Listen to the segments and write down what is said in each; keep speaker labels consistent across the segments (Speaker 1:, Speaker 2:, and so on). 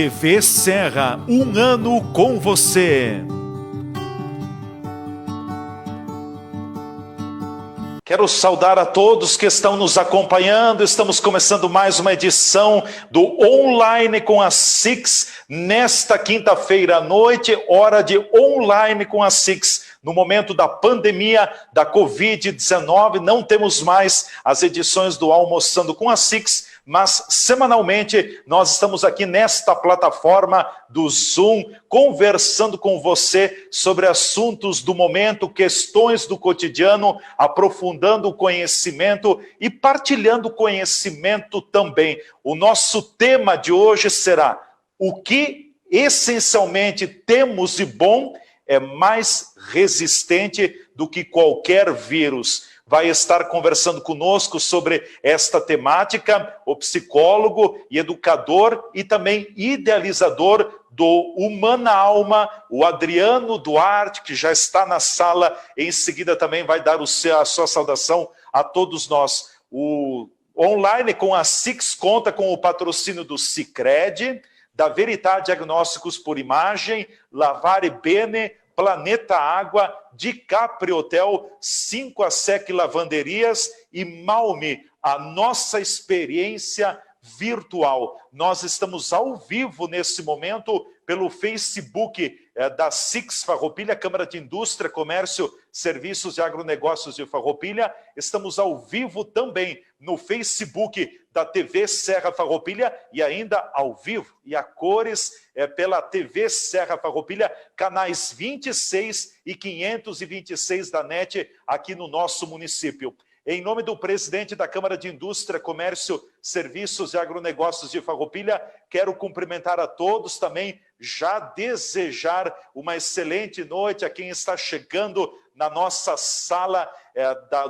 Speaker 1: TV Serra, um ano com você.
Speaker 2: Quero saudar a todos que estão nos acompanhando. Estamos começando mais uma edição do Online com a Six, nesta quinta-feira à noite, hora de Online com a Six. No momento da pandemia da Covid-19, não temos mais as edições do Almoçando com a Six, mas semanalmente nós estamos aqui nesta plataforma do Zoom, conversando com você sobre assuntos do momento, questões do cotidiano, aprofundando o conhecimento e partilhando conhecimento também. O nosso tema de hoje será: o que essencialmente temos de bom é mais resistente do que qualquer vírus. Vai estar conversando conosco sobre esta temática o psicólogo e educador e também idealizador do Humana Alma, o Adriano Duarte, que já está na sala. Em seguida também vai dar a sua saudação a todos nós. O Online com a Six conta com o patrocínio do Sicredi, da Verità Diagnósticos por Imagem, Lavare Bene, Planeta Água, DiCaprio Hotel, 5 Sec Lavanderias e Malme, a nossa experiência virtual. Nós estamos ao vivo nesse momento pelo Facebook da Six Farroupilha, Câmara de Indústria, Comércio, Serviços e Agronegócios de Farroupilha. Estamos ao vivo também no Facebook da TV Serra Farroupilha e ainda ao vivo e a cores pela TV Serra Farroupilha, canais 26 e 526 da NET aqui no nosso município. Em nome do presidente da Câmara de Indústria, Comércio, Serviços e Agronegócios de Farroupilha, quero cumprimentar a todos também, já desejar uma excelente noite a quem está chegando na nossa sala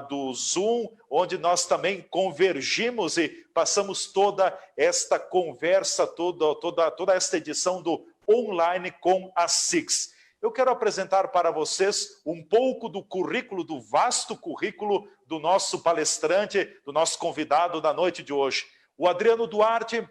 Speaker 2: do Zoom, onde nós também convergimos e passamos toda esta conversa, toda esta edição do Online com a Six. Eu quero apresentar para vocês um pouco do currículo, do vasto currículo do nosso palestrante, do nosso convidado da noite de hoje. O Adriano Duarte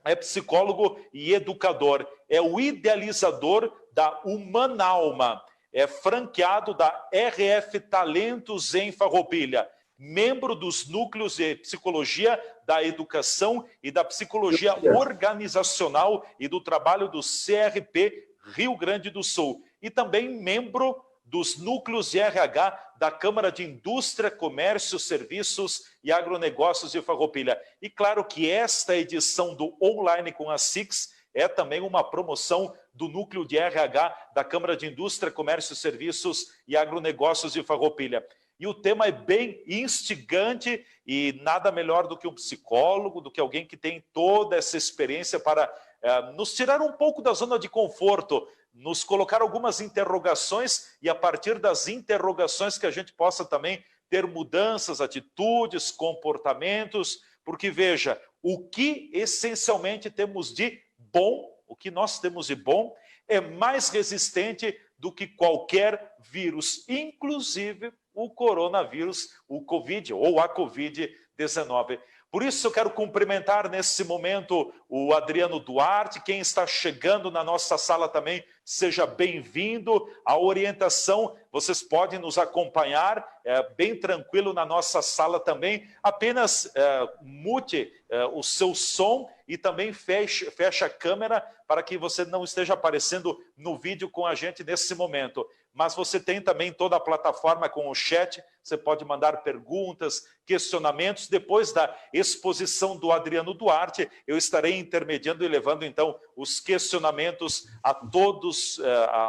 Speaker 2: é psicólogo e educador, é o idealizador da Humana Alma, é franqueado da RF Talentos em Farroupilha, membro dos núcleos de psicologia da educação e da psicologia organizacional e do trabalho do CRP Rio Grande do Sul, e também membro dos núcleos de RH da Câmara de Indústria, Comércio, Serviços e Agronegócios de Farroupilha. E claro que esta edição do Online com a Six é também uma promoção do núcleo de RH da Câmara de Indústria, Comércio, Serviços e Agronegócios de Farroupilha. E o tema é bem instigante e nada melhor do que um psicólogo, do que alguém que tem toda essa experiência para nos tirar um pouco da zona de conforto, nos colocar algumas interrogações e a partir das interrogações que a gente possa também ter mudanças, atitudes, comportamentos, porque veja, o que essencialmente temos de bom, o que nós temos de bom é mais resistente do que qualquer vírus, inclusive o coronavírus, o Covid ou a Covid-19. Por isso eu quero cumprimentar nesse momento o Adriano Duarte, quem está chegando na nossa sala também, seja bem-vindo. A orientação, vocês podem nos acompanhar bem tranquilo na nossa sala também, apenas mute o seu som e também feche a câmera para que você não esteja aparecendo no vídeo com a gente nesse momento. Mas você tem também toda a plataforma com o chat, você pode mandar perguntas, questionamentos. Depois da exposição do Adriano Duarte, eu estarei intermediando e levando então os questionamentos a todos,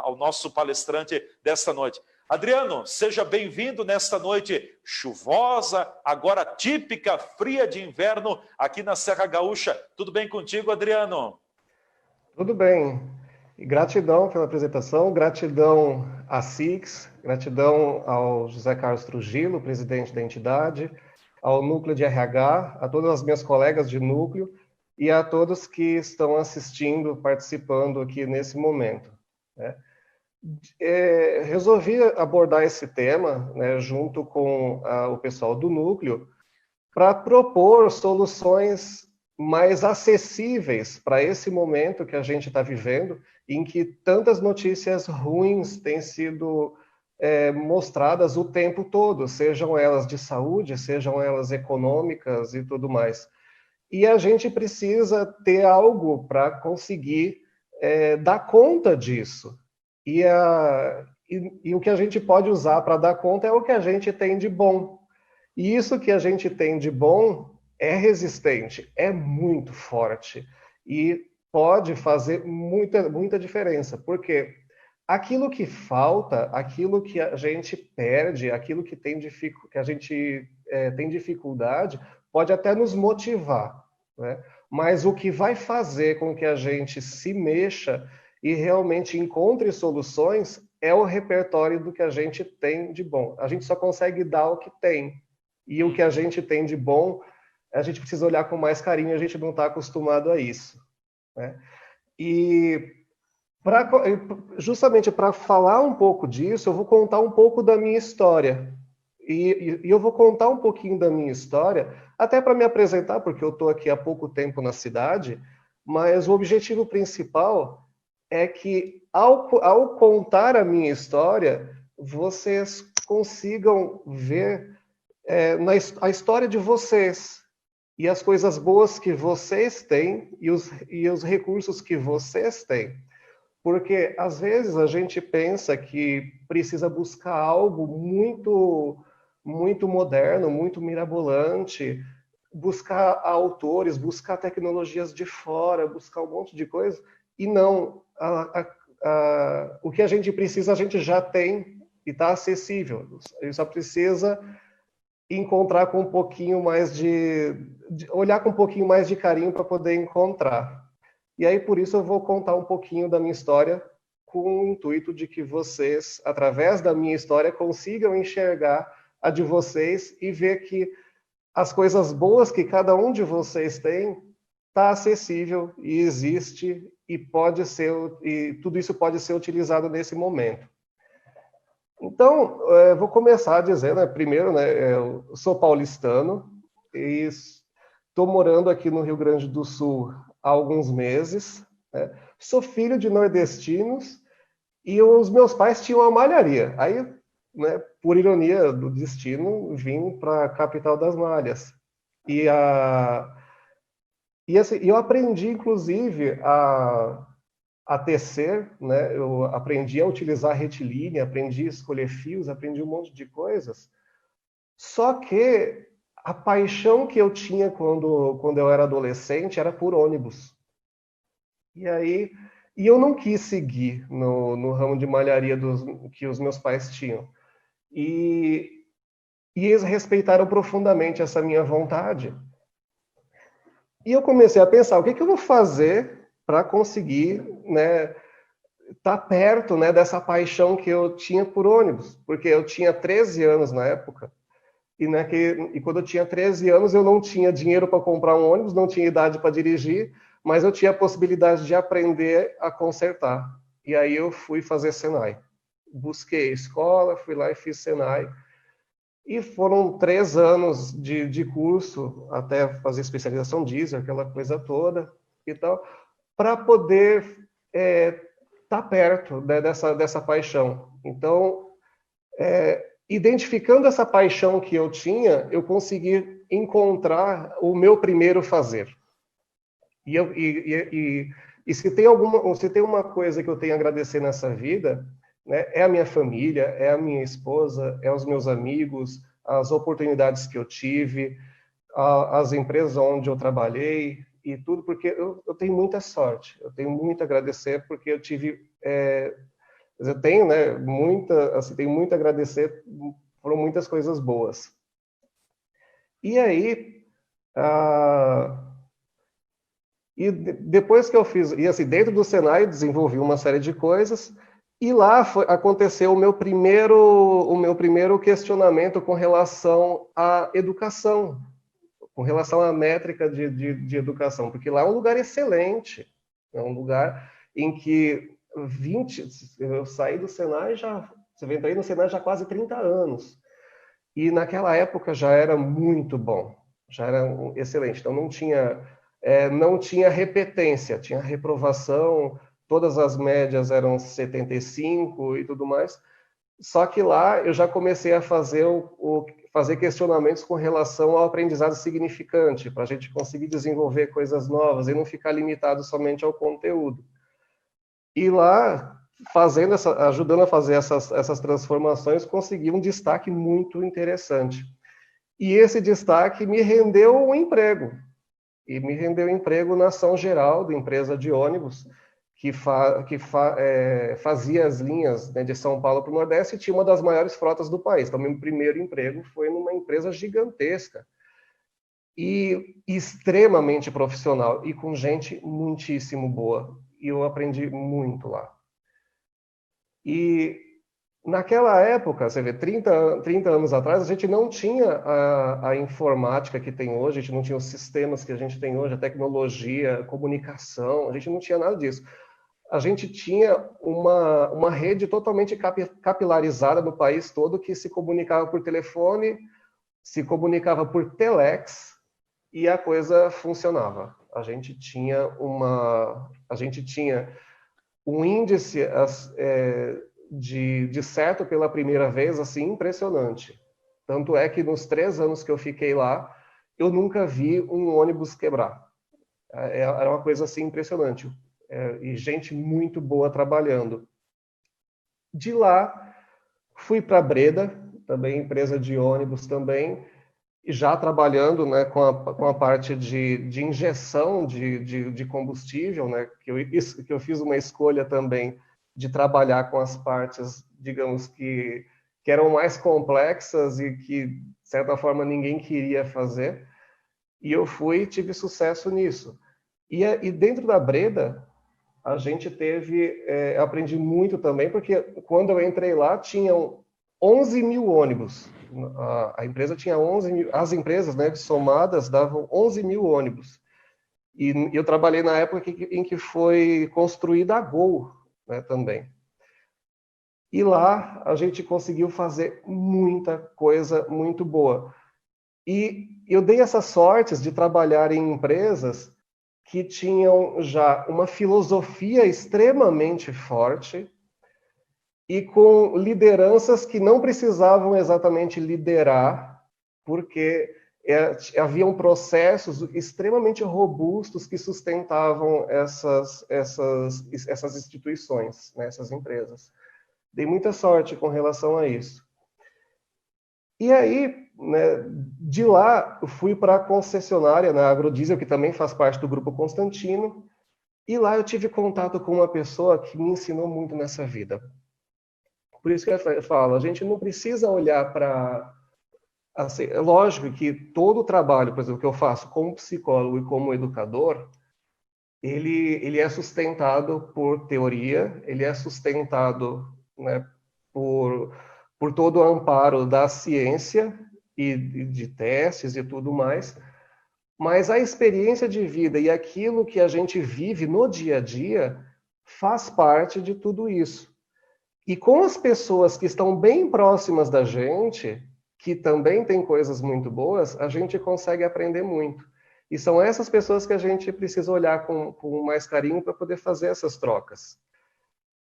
Speaker 2: ao nosso palestrante desta noite. Adriano, seja bem-vindo nesta noite chuvosa, agora típica, fria de inverno aqui na Serra Gaúcha. Tudo bem contigo, Adriano?
Speaker 3: Tudo bem. E gratidão pela apresentação, gratidão à Six, gratidão ao José Carlos Trujillo, presidente da entidade, ao núcleo de RH, a todas as minhas colegas de núcleo e a todos que estão assistindo, participando aqui nesse momento, né? Resolvi abordar esse tema, né, junto com o pessoal do núcleo, para propor soluções mais acessíveis para esse momento que a gente está vivendo, em que tantas notícias ruins têm sido mostradas o tempo todo, sejam elas de saúde, sejam elas econômicas e tudo mais. E a gente precisa ter algo para conseguir dar conta disso. E o que a gente pode usar para dar conta é o que a gente tem de bom. E isso que a gente tem de bom é resistente, é muito forte e pode fazer muita diferença, porque aquilo que falta, aquilo que a gente perde, aquilo que a gente tem dificuldade, pode até nos motivar, né? Mas o que vai fazer com que a gente se mexa e realmente encontre soluções é o repertório do que a gente tem de bom. A gente só consegue dar o que tem. E o que a gente tem de bom, a gente precisa olhar com mais carinho, a gente não está acostumado a isso, né? E justamente para falar um pouco disso, eu vou contar um pouco da minha história. E eu vou contar um pouquinho da minha história, até para me apresentar, porque eu estou aqui há pouco tempo na cidade, mas o objetivo principal é que, ao contar a minha história, vocês consigam ver a história de vocês e as coisas boas que vocês têm e os recursos que vocês têm. Porque, às vezes, a gente pensa que precisa buscar algo muito moderno, muito mirabolante, buscar autores, buscar tecnologias de fora, buscar um monte de coisa, e não. O que a gente precisa, a gente já tem e está acessível. A gente só precisa encontrar com um pouquinho mais olhar com um pouquinho mais de carinho para poder encontrar. E aí, por isso, eu vou contar um pouquinho da minha história com o intuito de que vocês, através da minha história, consigam enxergar a de vocês e ver que as coisas boas que cada um de vocês tem está acessível e existe e tudo isso pode ser utilizado nesse momento. Então, vou começar dizendo, primeiro, eu sou paulistano e estou morando aqui no Rio Grande do Sul há alguns meses, né? Sou filho de nordestinos e os meus pais tinham uma malharia. Aí, né, por ironia do destino, vim para a capital das malhas. E assim, eu aprendi, inclusive, a tecer, né? Eu aprendi a utilizar retilínea, aprendi a escolher fios, aprendi um monte de coisas. Só que a paixão que eu tinha quando eu era adolescente era por ônibus. E eu não quis seguir no ramo de malharia que os meus pais tinham. E eles respeitaram profundamente essa minha vontade. E eu comecei a pensar, o que eu vou fazer para conseguir, né, estar perto, né, dessa paixão que eu tinha por ônibus? Porque eu tinha 13 anos na época. E quando eu tinha 13 anos, eu não tinha dinheiro para comprar um ônibus, não tinha idade para dirigir, mas eu tinha a possibilidade de aprender a consertar. E aí eu fui fazer Senai. Busquei escola, fui lá e fiz Senai. E foram 3 anos de curso, até fazer especialização diesel, aquela coisa toda e tal, para poder estar perto, né, dessa paixão. Então, identificando essa paixão que eu tinha, eu consegui encontrar o meu primeiro fazer. E se tem uma coisa que eu tenho a agradecer nessa vida, né, é a minha família, é a minha esposa, é os meus amigos, as oportunidades que eu tive, as empresas onde eu trabalhei e tudo, porque eu tenho muita sorte, eu tenho muito a agradecer, porque eu tive... eu tenho, né, tenho muito a agradecer, foram muitas coisas boas. E aí, depois que eu fiz, e assim, dentro do Senai, desenvolvi uma série de coisas, e lá aconteceu o meu primeiro questionamento com relação à educação, com relação à métrica de educação, porque lá é um lugar excelente, é um lugar em que eu saí do Senai eu entrei no Senai já há quase 30 anos, e naquela época já era muito bom, já era excelente, então não tinha não tinha repetência, tinha reprovação, todas as médias eram 75 e tudo mais. Só que lá eu já comecei a fazer fazer questionamentos com relação ao aprendizado significante, para a gente conseguir desenvolver coisas novas e não ficar limitado somente ao conteúdo. E lá, ajudando a fazer essas transformações, consegui um destaque muito interessante. E esse destaque me rendeu um emprego. E me rendeu um emprego na ação geral da empresa de ônibus, que fazia as linhas, né, de São Paulo para o Nordeste, e tinha uma das maiores frotas do país. Então, meu primeiro emprego foi numa empresa gigantesca e extremamente profissional e com gente muitíssimo boa. E eu aprendi muito lá. E naquela época, você vê, 30 anos atrás, a gente não tinha a informática que tem hoje, a gente não tinha os sistemas que a gente tem hoje, a tecnologia, a comunicação, a gente não tinha nada disso. A gente tinha uma rede totalmente capilarizada no país todo, que se comunicava por telefone, se comunicava por telex, e a coisa funcionava. A gente tinha um índice de certo pela primeira vez, assim, impressionante. Tanto é que nos 3 anos que eu fiquei lá, eu nunca vi um ônibus quebrar. Era uma coisa assim impressionante. E gente muito boa trabalhando. De lá, fui para Breda, também empresa de ônibus também, e já trabalhando, né, com a parte de injeção de combustível, né, que eu fiz uma escolha também de trabalhar com as partes, digamos, que eram mais complexas e que, de certa forma, ninguém queria fazer. E eu tive sucesso nisso. E dentro da Breda, a gente aprendi muito também, porque quando eu entrei lá, tinham 11 mil ônibus. A empresa tinha 11 mil, as empresas, né, somadas davam 11 mil ônibus. E eu trabalhei na época em que foi construída a Gol, né, também. E lá a gente conseguiu fazer muita coisa muito boa. E eu dei essas sortes de trabalhar em empresas que tinham já uma filosofia extremamente forte e com lideranças que não precisavam exatamente liderar, porque haviam processos extremamente robustos que sustentavam essas instituições, né, essas empresas. Dei muita sorte com relação a isso. E aí, né, de lá, eu fui para a concessionária, na Agrodiesel, que também faz parte do Grupo Constantino, e lá eu tive contato com uma pessoa que me ensinou muito nessa vida. Por isso que eu falo, a gente não precisa olhar para... Assim, é lógico que todo o trabalho, por exemplo, que eu faço como psicólogo e como educador, ele é sustentado por teoria, ele é sustentado, né, por todo o amparo da ciência e de testes e tudo mais, mas a experiência de vida e aquilo que a gente vive no dia a dia faz parte de tudo isso. E com as pessoas que estão bem próximas da gente, que também têm coisas muito boas, a gente consegue aprender muito. E são essas pessoas que a gente precisa olhar com mais carinho para poder fazer essas trocas.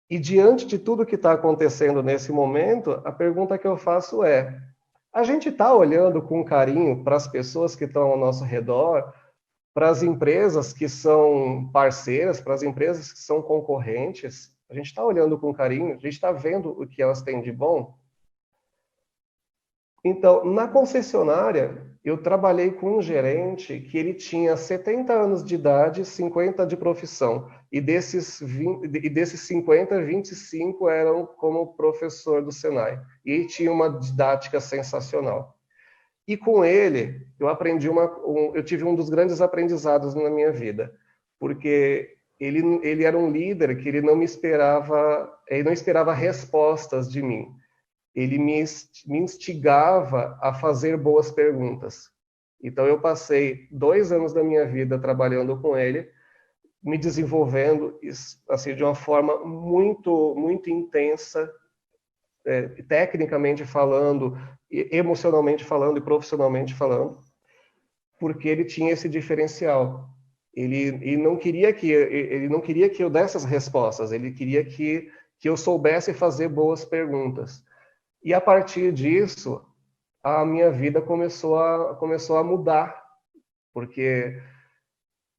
Speaker 3: E diante de tudo que está acontecendo nesse momento, a pergunta que eu faço é: a gente está olhando com carinho para as pessoas que estão ao nosso redor, para as empresas que são parceiras, para as empresas que são concorrentes? A gente está olhando com carinho? A gente está vendo o que elas têm de bom? Então, na concessionária, eu trabalhei com um gerente que ele tinha 70 anos de idade, 50 de profissão. E desses 50, 25 eram como professor do Senai. E ele tinha uma didática sensacional. E com ele, eu tive um dos grandes aprendizados na minha vida. Porque ele era um líder que ele não esperava respostas de mim. Ele me instigava a fazer boas perguntas. Então, eu passei 2 anos da minha vida trabalhando com ele, me desenvolvendo assim, de uma forma muito, muito intensa, tecnicamente falando, emocionalmente falando e profissionalmente falando, porque ele tinha esse diferencial. Ele não queria que eu desse as respostas, ele queria que eu soubesse fazer boas perguntas. E a partir disso, a minha vida começou a mudar, porque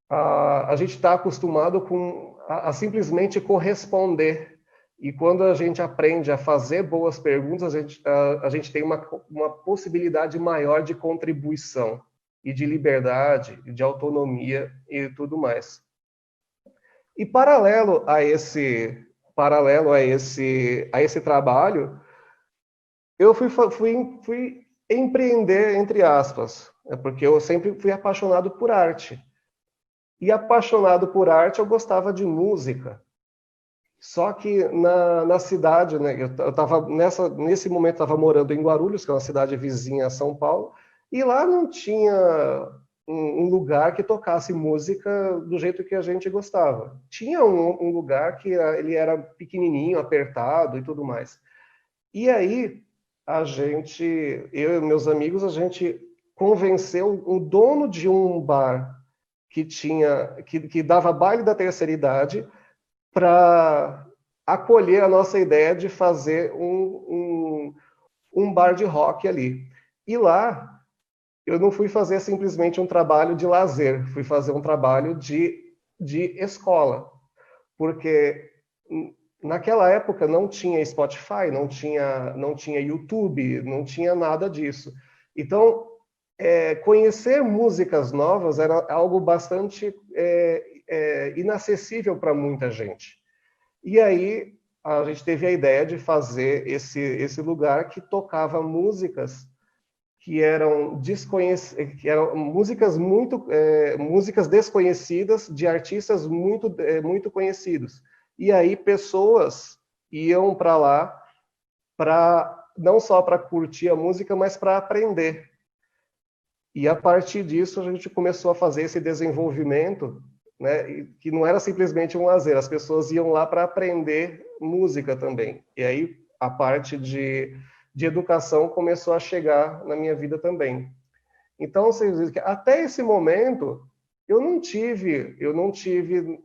Speaker 3: a gente está acostumado a simplesmente corresponder. E quando a gente aprende a fazer boas perguntas, a gente tem uma possibilidade maior de contribuição e de liberdade, de autonomia e tudo mais. E paralelo a esse trabalho, eu fui empreender, entre aspas, porque eu sempre fui apaixonado por arte. E apaixonado por arte, eu gostava de música. Só que na cidade, né, eu estava nesse momento estava morando em Guarulhos, que é uma cidade vizinha a São Paulo, e lá não tinha um lugar que tocasse música do jeito que a gente gostava. Tinha um lugar que ele era pequenininho, apertado e tudo mais. E aí eu e meus amigos, a gente convenceu o dono de um bar que dava baile da terceira idade para acolher a nossa ideia de fazer um bar de rock ali. E lá, eu não fui fazer simplesmente um trabalho de lazer, fui fazer um trabalho de escola. Porque naquela época não tinha Spotify, não tinha YouTube, não tinha nada disso. Então, conhecer músicas novas era algo bastante inacessível para muita gente. E aí a gente teve a ideia de fazer esse lugar que tocava músicas que eram músicas desconhecidas de artistas muito conhecidos. E aí pessoas iam para lá não só para curtir a música, mas para aprender. E a partir disso a gente começou a fazer esse desenvolvimento, né, que não era simplesmente um lazer, as pessoas iam lá para aprender música também. E aí a parte de educação começou a chegar na minha vida também. Então, vocês dizem que até esse momento eu não tive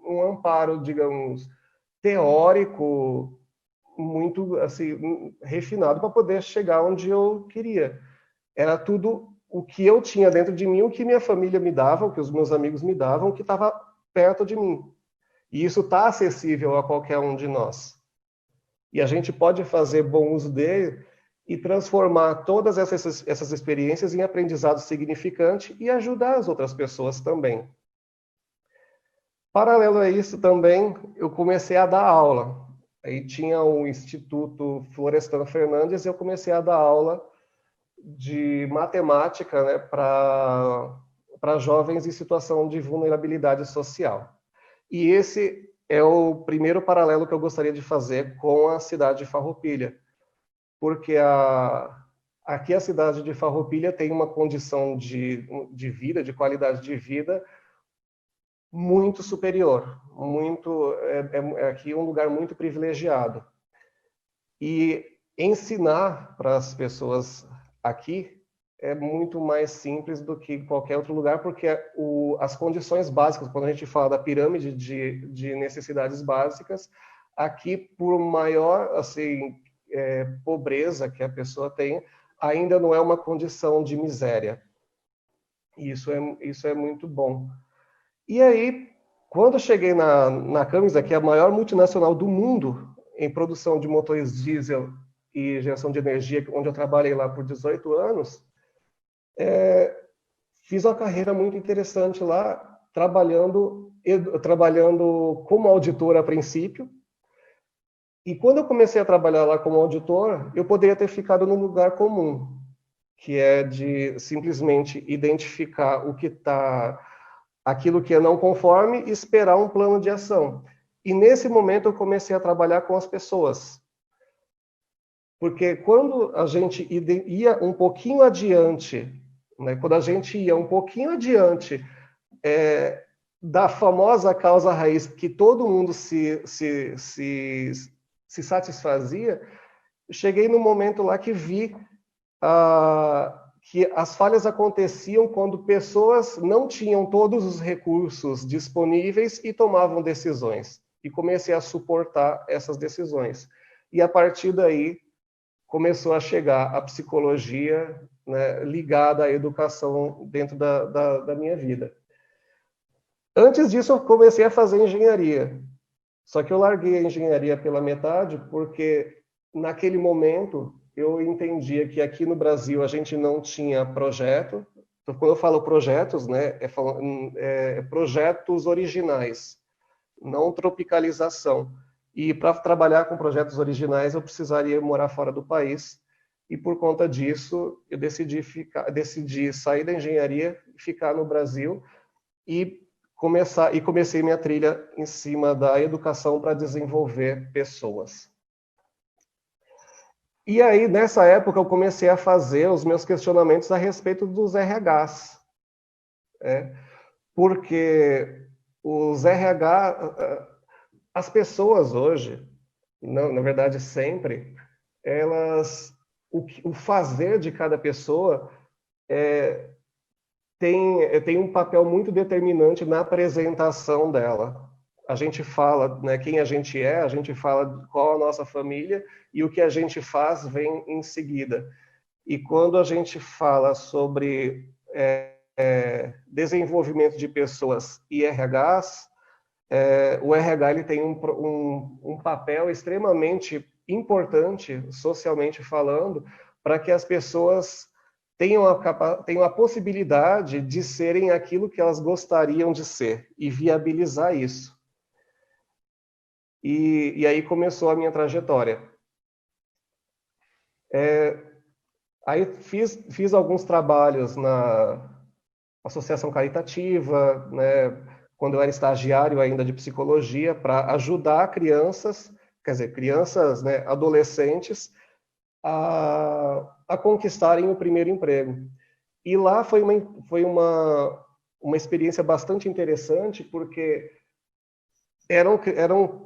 Speaker 3: um amparo, digamos, teórico muito assim refinado para poder chegar onde eu queria. Era tudo o que eu tinha dentro de mim, o que minha família me dava, o que os meus amigos me davam, o que estava perto de mim. E isso está acessível a qualquer um de nós. E a gente pode fazer bom uso dele e transformar todas essas experiências em aprendizado significante e ajudar as outras pessoas também. Paralelo a isso também, eu comecei a dar aula. Aí tinha o Instituto Florestan Fernandes e eu comecei a dar aula de matemática, né, para jovens em situação de vulnerabilidade social. E esse é o primeiro paralelo que eu gostaria de fazer com a cidade de Farroupilha, porque aqui a cidade de Farroupilha tem uma condição de vida, de qualidade de vida muito superior, aqui um lugar muito privilegiado. E ensinar para as pessoas aqui é muito mais simples do que em qualquer outro lugar, porque as condições básicas, quando a gente fala da pirâmide de necessidades básicas, aqui, por maior assim, pobreza que a pessoa tem, ainda não é uma condição de miséria. Isso é muito bom. E aí, quando eu cheguei na Cummins, que é a maior multinacional do mundo em produção de motores diesel e geração de energia, onde eu trabalhei lá por 18 anos, fiz uma carreira muito interessante lá, trabalhando como auditor a princípio. E quando eu comecei a trabalhar lá como auditor, eu poderia ter ficado num lugar comum, que é de simplesmente identificar aquilo que é não conforme e esperar um plano de ação. E nesse momento eu comecei a trabalhar com as pessoas. Porque quando a gente ia um pouquinho adiante, né, quando a gente ia um pouquinho adiante da famosa causa raiz que todo mundo se satisfazia, cheguei no momento lá que vi que as falhas aconteciam quando pessoas não tinham todos os recursos disponíveis e tomavam decisões. E comecei a suportar essas decisões. E a partir daí começou a chegar a psicologia, né, ligada à educação dentro da minha vida. Antes disso, eu comecei a fazer engenharia. Só que eu larguei a engenharia pela metade porque, naquele momento, eu entendia que aqui no Brasil a gente não tinha projeto. Então, quando eu falo projetos, né, projetos originais, não tropicalização. E para trabalhar com projetos originais, eu precisaria morar fora do país. E por conta disso, eu decidi sair da engenharia, ficar no Brasil e comecei minha trilha em cima da educação para desenvolver pessoas. E aí, nessa época, eu comecei a fazer os meus questionamentos a respeito dos RHs. Porque os RH, as pessoas hoje, não, na verdade sempre, o fazer de cada pessoa tem um papel muito determinante na apresentação dela. A gente fala, né, quem a gente fala qual a nossa família, e o que a gente faz vem em seguida. E quando a gente fala sobre desenvolvimento de pessoas e RHs, o RH ele tem um papel extremamente importante, socialmente falando, para que as pessoas tenham a possibilidade de serem aquilo que elas gostariam de ser e viabilizar isso. E aí começou a minha trajetória. Aí fiz alguns trabalhos na associação caritativa, né, quando eu era estagiário ainda de psicologia, para ajudar crianças, né, adolescentes, a conquistarem o primeiro emprego. E lá foi uma experiência bastante interessante, porque eram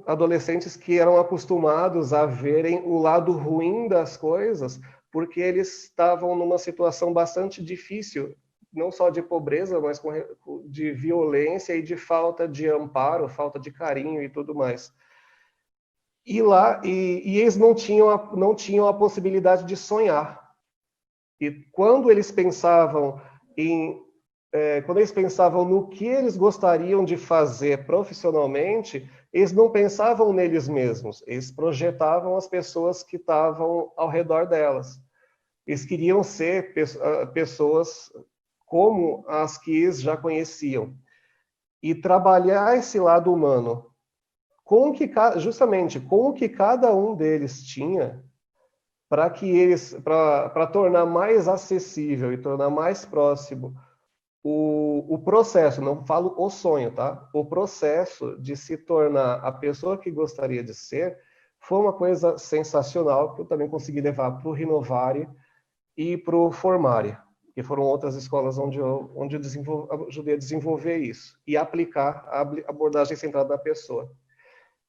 Speaker 3: adolescentes que eram acostumados a verem o lado ruim das coisas, porque eles estavam numa situação bastante difícil, não só de pobreza, mas de violência e de falta de amparo, falta de carinho e tudo mais. E eles não tinham a possibilidade de sonhar. E quando eles pensavam no que eles gostariam de fazer profissionalmente, eles não pensavam neles mesmos, eles projetavam as pessoas que estavam ao redor delas. Eles queriam ser pessoas como as que eles já conheciam. E trabalhar esse lado humano justamente com o que cada um deles tinha, para tornar mais acessível e tornar mais próximo o processo, não falo o sonho, tá? O processo de se tornar a pessoa que gostaria de ser, foi uma coisa sensacional, que eu também consegui levar para o Rinovare e para o Formare, que foram outras escolas onde eu ajudei a desenvolver isso, e aplicar a abordagem centrada na pessoa.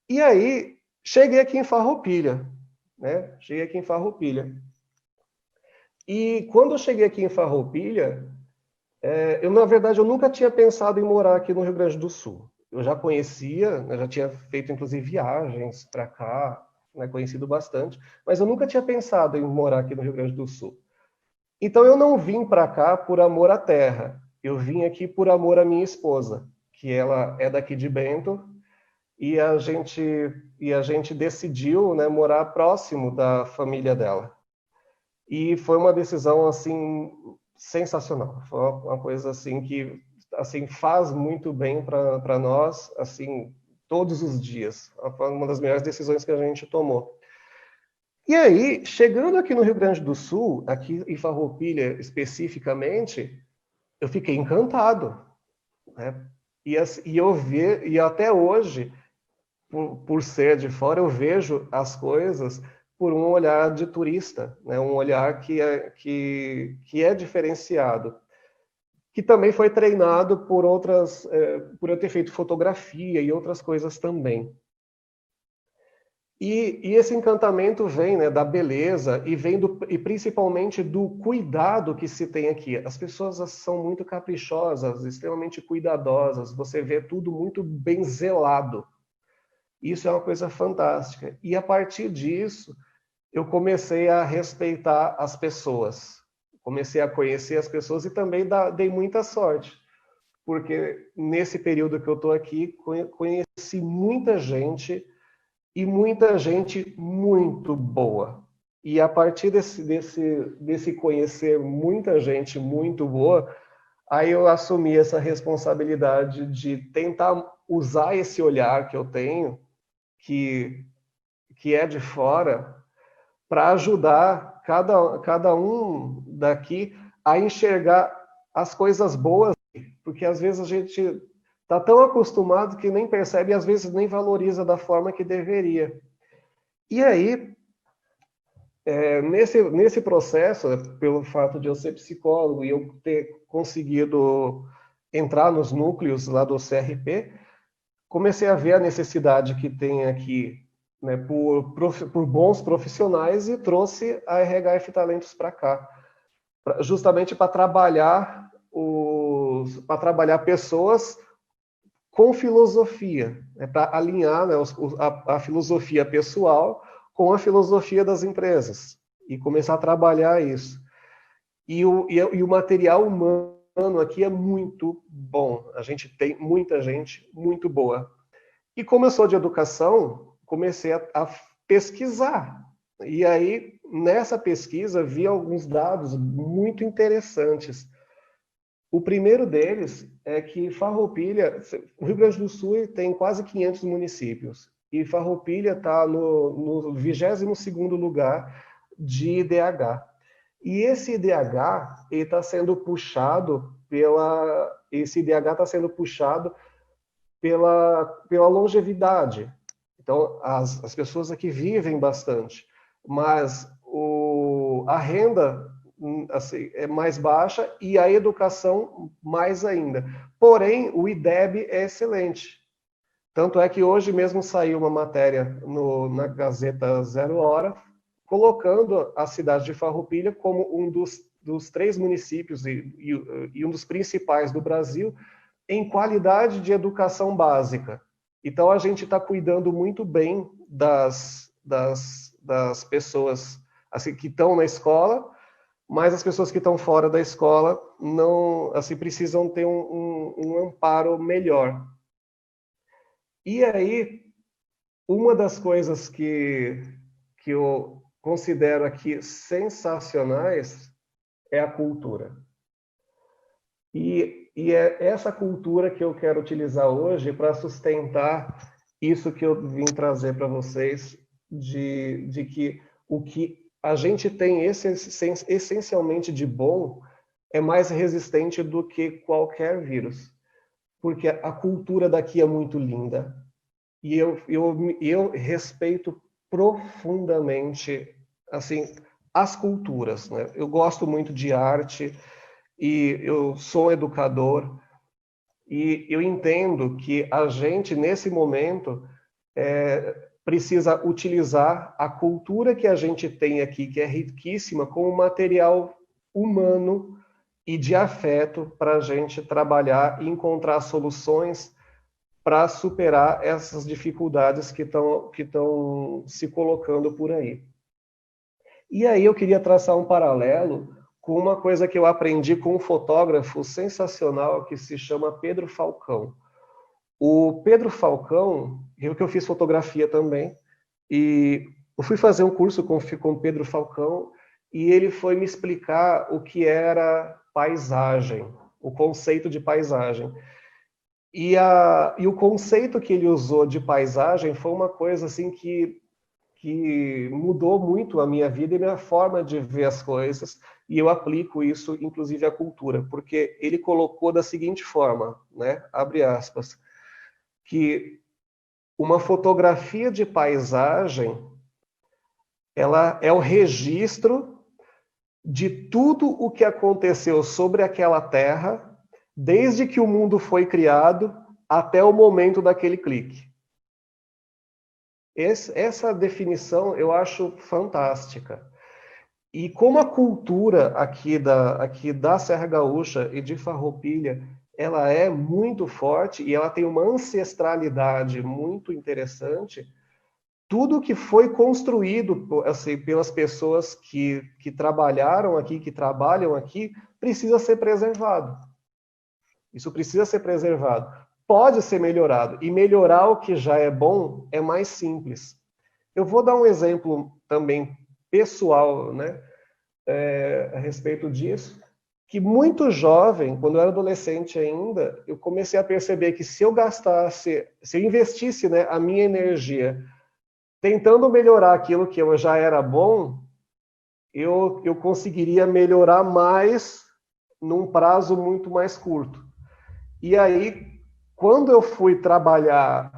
Speaker 3: E aí, cheguei aqui em Farroupilha, né? Cheguei aqui em Farroupilha. E quando eu cheguei aqui em Farroupilha, na verdade, eu nunca tinha pensado em morar aqui no Rio Grande do Sul. Eu já conhecia, né, já tinha feito, inclusive, viagens para cá, né, conhecido bastante, mas eu nunca tinha pensado em morar aqui no Rio Grande do Sul. Então, eu não vim para cá por amor à terra. Eu vim aqui por amor à minha esposa, que ela é daqui de Bento, e a gente decidiu, né, morar próximo da família dela. E foi uma decisão assim sensacional. Foi uma coisa assim que assim faz muito bem para nós, assim, todos os dias. Foi uma das melhores decisões que a gente tomou. E aí, chegando aqui no Rio Grande do Sul, aqui em Farroupilha especificamente, eu fiquei encantado, né? E até hoje, por ser de fora, eu vejo as coisas por um olhar de turista, né? Um olhar que é diferenciado, que também foi treinado por eu ter feito fotografia e outras coisas também. E esse encantamento vem, né, da beleza e vem e principalmente do cuidado que se tem aqui. As pessoas são muito caprichosas, extremamente cuidadosas. Você vê tudo muito bem zelado. Isso é uma coisa fantástica. E a partir disso, eu comecei a respeitar as pessoas. Comecei a conhecer as pessoas e também dei muita sorte. Porque nesse período que eu estou aqui, conheci muita gente e muita gente muito boa. E a partir desse conhecer muita gente muito boa, aí eu assumi essa responsabilidade de tentar usar esse olhar que eu tenho, que é de fora, para ajudar cada um daqui a enxergar as coisas boas, porque às vezes a gente está tão acostumado que nem percebe e às vezes nem valoriza da forma que deveria. E aí, nesse processo, pelo fato de eu ser psicólogo e eu ter conseguido entrar nos núcleos lá do CRP, comecei a ver a necessidade que tem aqui, né, por bons profissionais e trouxe a RHF Talentos para cá, justamente para trabalhar pessoas com filosofia, né, para alinhar, né, a filosofia pessoal com a filosofia das empresas e começar a trabalhar isso. E o material humano aqui é muito bom. A gente tem muita gente muito boa. E como eu sou de educação, comecei a pesquisar. E aí, nessa pesquisa, vi alguns dados muito interessantes. O primeiro deles é que Farroupilha, o Rio Grande do Sul tem quase 500 municípios, e Farroupilha está no 22º lugar de IDH. E esse IDH está sendo puxado pela longevidade. Então, as pessoas aqui vivem bastante, mas a renda assim, é mais baixa e a educação mais ainda. Porém, o IDEB é excelente. Tanto é que hoje mesmo saiu uma matéria na Gazeta Zero Hora, colocando a cidade de Farroupilha como um dos 3 municípios e um dos principais do Brasil em qualidade de educação básica. Então, a gente está cuidando muito bem das pessoas assim, que estão na escola, mas as pessoas que estão fora da escola não, assim, precisam ter um amparo melhor. E aí, uma das coisas que eu considero aqui sensacionais é a cultura. E é essa cultura que eu quero utilizar hoje para sustentar isso que eu vim trazer para vocês, de que o que a gente tem essencialmente de bom é mais resistente do que qualquer vírus. Porque a cultura daqui é muito linda. E eu respeito profundamente assim, as culturas, né? Eu gosto muito de arte e eu sou educador e eu entendo que a gente, nesse momento, precisa utilizar a cultura que a gente tem aqui, que é riquíssima, como material humano e de afeto para a gente trabalhar e encontrar soluções para superar essas dificuldades que estão se colocando por aí. E aí eu queria traçar um paralelo com uma coisa que eu aprendi com um fotógrafo sensacional que se chama Pedro Falcão. O Pedro Falcão, que eu fiz fotografia também, e eu fui fazer um curso com o Pedro Falcão, e ele foi me explicar o que era paisagem, o conceito de paisagem. E o conceito que ele usou de paisagem foi uma coisa assim que mudou muito a minha vida e minha forma de ver as coisas, e eu aplico isso, inclusive, à cultura, porque ele colocou da seguinte forma, né, abre aspas, que uma fotografia de paisagem, ela é o registro de tudo o que aconteceu sobre aquela terra, desde que o mundo foi criado até o momento daquele clique. Essa definição eu acho fantástica. E como a cultura aqui da Serra Gaúcha e de Farroupilha, ela é muito forte e ela tem uma ancestralidade muito interessante, tudo que foi construído assim, pelas pessoas que trabalharam aqui, que trabalham aqui, precisa ser preservado. Isso precisa ser preservado. Pode ser melhorado. E melhorar o que já é bom é mais simples. Eu vou dar um exemplo também pessoal, né, a respeito disso, que muito jovem, quando eu era adolescente ainda, eu comecei a perceber que se eu investisse, né, a minha energia tentando melhorar aquilo que eu já era bom, eu conseguiria melhorar mais num prazo muito mais curto. E aí, quando eu fui trabalhar,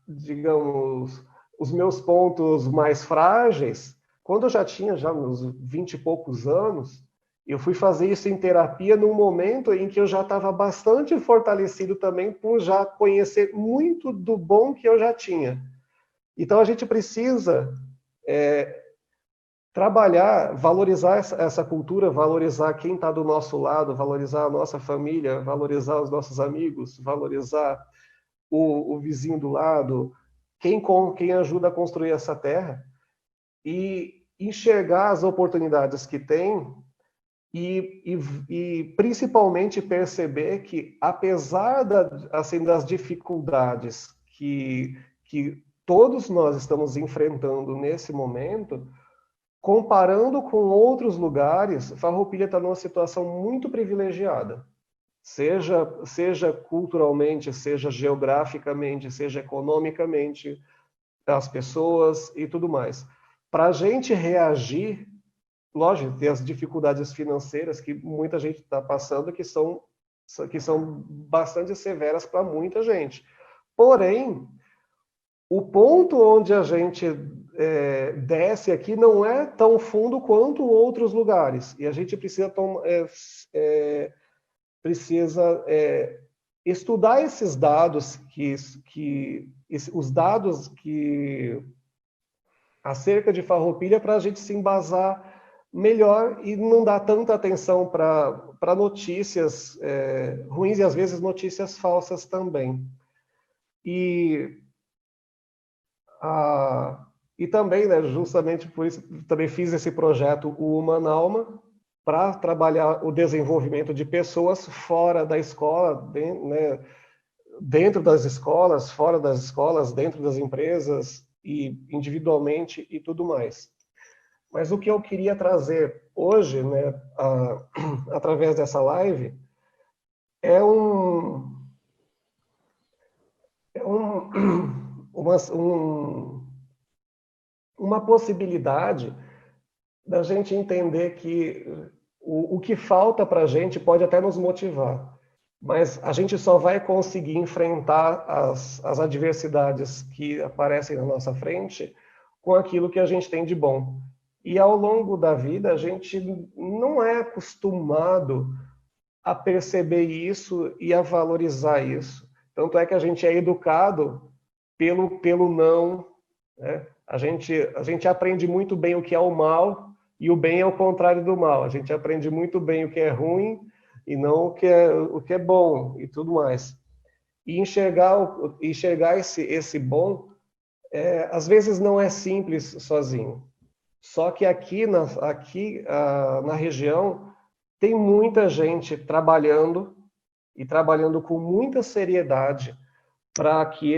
Speaker 3: digamos, os meus pontos mais frágeis, quando eu já tinha meus 20 e poucos anos, eu fui fazer isso em terapia num momento em que eu já estava bastante fortalecido também por já conhecer muito do bom que eu já tinha. Então a gente precisa trabalhar, valorizar essa cultura, valorizar quem está do nosso lado, valorizar a nossa família, valorizar os nossos amigos, valorizar o vizinho do lado, quem ajuda a construir essa terra e enxergar as oportunidades que tem e principalmente perceber que, apesar assim, das dificuldades que todos nós estamos enfrentando nesse momento, comparando com outros lugares, Farroupilha está numa situação muito privilegiada, seja culturalmente, seja geograficamente, seja economicamente, as pessoas e tudo mais. Para a gente reagir, lógico, tem as dificuldades financeiras que muita gente está passando, que são bastante severas para muita gente. Porém, o ponto onde a gente desce aqui não é tão fundo quanto outros lugares. E a gente precisa estudar esses dados, os dados que acerca de Farroupilha, para a gente se embasar melhor e não dar tanta atenção para notícias ruins e às vezes notícias falsas também. E também, né, justamente por isso, também fiz esse projeto, o Humanalma, para trabalhar o desenvolvimento de pessoas fora da escola, dentro das escolas, fora das escolas, dentro das empresas, e individualmente e tudo mais. Mas o que eu queria trazer hoje, né, através dessa live, é uma possibilidade da gente entender que o que falta para a gente pode até nos motivar, mas a gente só vai conseguir enfrentar as adversidades que aparecem na nossa frente com aquilo que a gente tem de bom. E ao longo da vida, a gente não é acostumado a perceber isso e a valorizar isso. Tanto é que a gente é educado pelo não, né? A gente aprende muito bem o que é o mal e o bem é o contrário do mal. A gente aprende muito bem o que é ruim e não o que é bom e tudo mais. E enxergar esse bom, às vezes não é simples sozinho. Só que aqui na região tem muita gente trabalhando e trabalhando com muita seriedade para que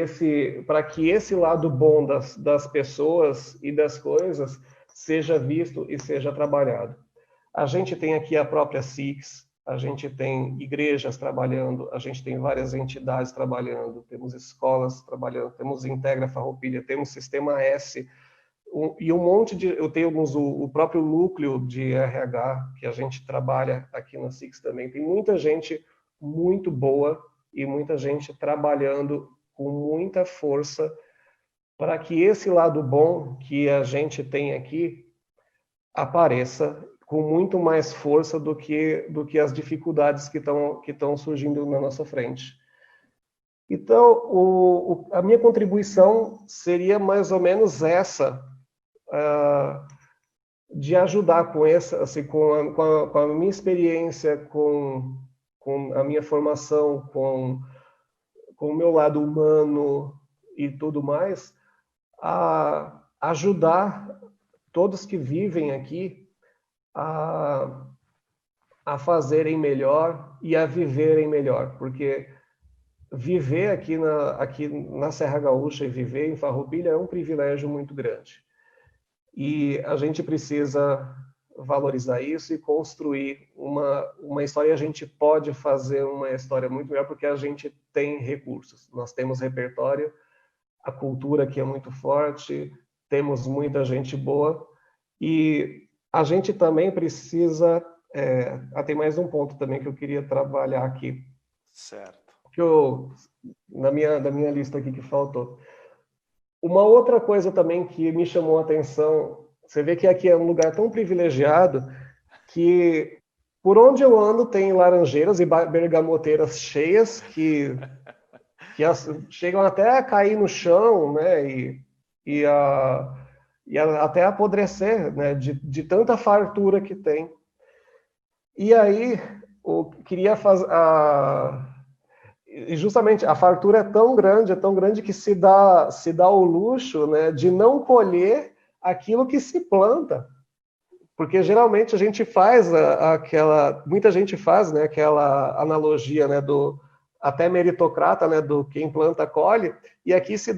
Speaker 3: esse lado bom das pessoas e das coisas seja visto e seja trabalhado. A gente tem aqui a própria SIX, a gente tem igrejas trabalhando, a gente tem várias entidades trabalhando, temos escolas trabalhando, temos Integra Farroupilha, temos Sistema S, e um monte temos o próprio núcleo de RH que a gente trabalha aqui na SIX também. Tem muita gente muito boa e muita gente trabalhando com muita força para que esse lado bom que a gente tem aqui apareça com muito mais força do que as dificuldades que estão surgindo na nossa frente. Então, a minha contribuição seria mais ou menos essa, de ajudar com essa, assim, com a minha experiência, com a minha formação, com o meu lado humano e tudo mais, a ajudar todos que vivem aqui a fazerem melhor e a viverem melhor, porque viver aqui na Serra Gaúcha e viver em Farroupilha é um privilégio muito grande. E a gente precisa valorizar isso e construir uma história. A gente pode fazer uma história muito melhor porque a gente tem recursos. Nós temos repertório, a cultura aqui é muito forte, temos muita gente boa e a gente também precisa... tem mais um ponto também que eu queria trabalhar aqui.
Speaker 2: Certo.
Speaker 3: Que da minha lista aqui que faltou. Uma outra coisa também que me chamou a atenção, você vê que aqui é um lugar tão privilegiado que por onde eu ando tem laranjeiras e bergamoteiras cheias que chegam até a cair no chão, né? E até apodrecer, né? De tanta fartura que tem. E aí, eu queria fazer... E justamente a fartura é tão grande que se dá o luxo, né, de não colher aquilo que se planta. Porque geralmente a gente faz muita gente faz, né, aquela analogia, né, do até meritocrata, né, do quem planta colhe, e aqui se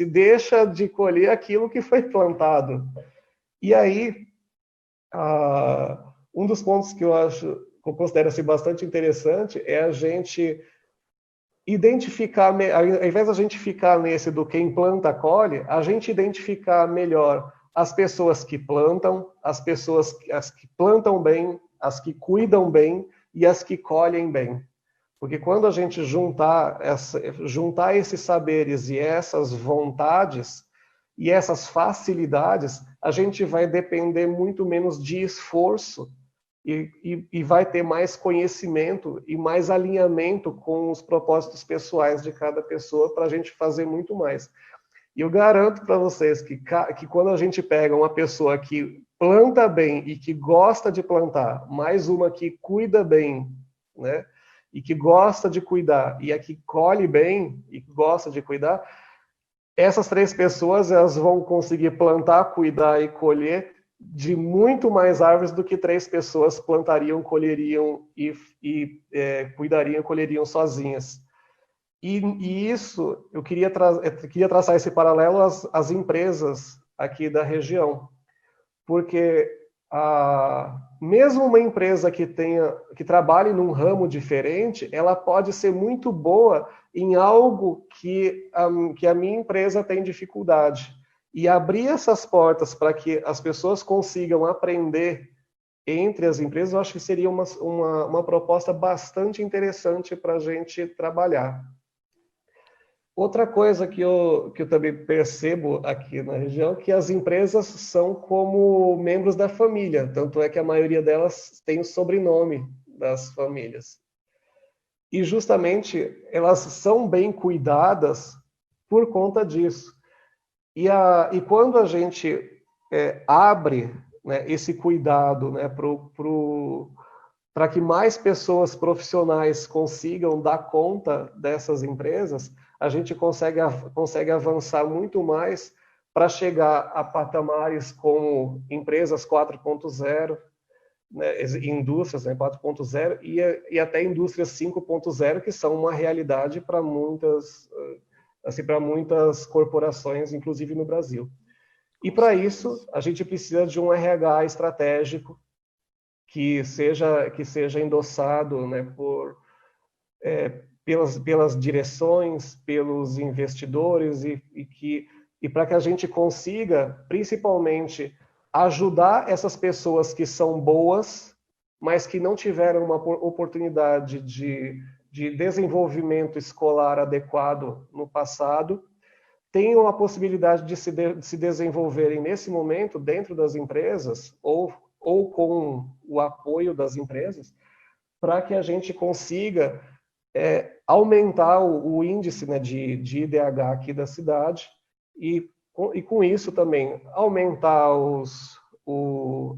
Speaker 3: deixa de colher aquilo que foi plantado. E aí, um dos pontos que eu considero assim, bastante interessante é a gente identificar, ao invés da gente ficar nesse do quem planta colhe, a gente identificar melhor as pessoas que plantam, as que plantam bem, as que cuidam bem e as que colhem bem. Porque quando a gente juntar esses saberes e essas vontades e essas facilidades, a gente vai depender muito menos de esforço e vai ter mais conhecimento e mais alinhamento com os propósitos pessoais de cada pessoa para a gente fazer muito mais. E eu garanto para vocês que quando a gente pega uma pessoa que planta bem e que gosta de plantar, mais uma que cuida bem, né? E que gosta de cuidar, e a que colhe bem e gosta de cuidar, essas três pessoas elas vão conseguir plantar, cuidar e colher de muito mais árvores do que três pessoas plantariam, colheriam e cuidariam e colheriam sozinhas. E isso, eu queria traçar esse paralelo às empresas aqui da região, porque mesmo uma empresa que trabalhe num ramo diferente, ela pode ser muito boa em algo que a minha empresa tem dificuldade. E abrir essas portas para que as pessoas consigam aprender entre as empresas, eu acho que seria uma proposta bastante interessante para a gente trabalhar. Outra coisa que eu também percebo aqui na região é que as empresas são como membros da família, tanto é que a maioria delas tem o sobrenome das famílias. E justamente elas são bem cuidadas por conta disso. E quando a gente abre, né, esse cuidado, né, para que mais pessoas profissionais consigam dar conta dessas empresas, a gente consegue avançar muito mais para chegar a patamares como empresas 4.0, né, indústrias, né, 4.0 e até indústrias 5.0, que são uma realidade para muitas corporações, inclusive no Brasil. E para isso, a gente precisa de um RH estratégico que seja endossado, né, pelas direções, pelos investidores e para que a gente consiga, principalmente, ajudar essas pessoas que são boas, mas que não tiveram uma oportunidade de desenvolvimento escolar adequado no passado, tenham a possibilidade de se desenvolverem nesse momento dentro das empresas ou com o apoio das empresas, para que a gente consiga aumentar o índice, né, de IDH aqui da cidade e com isso também aumentar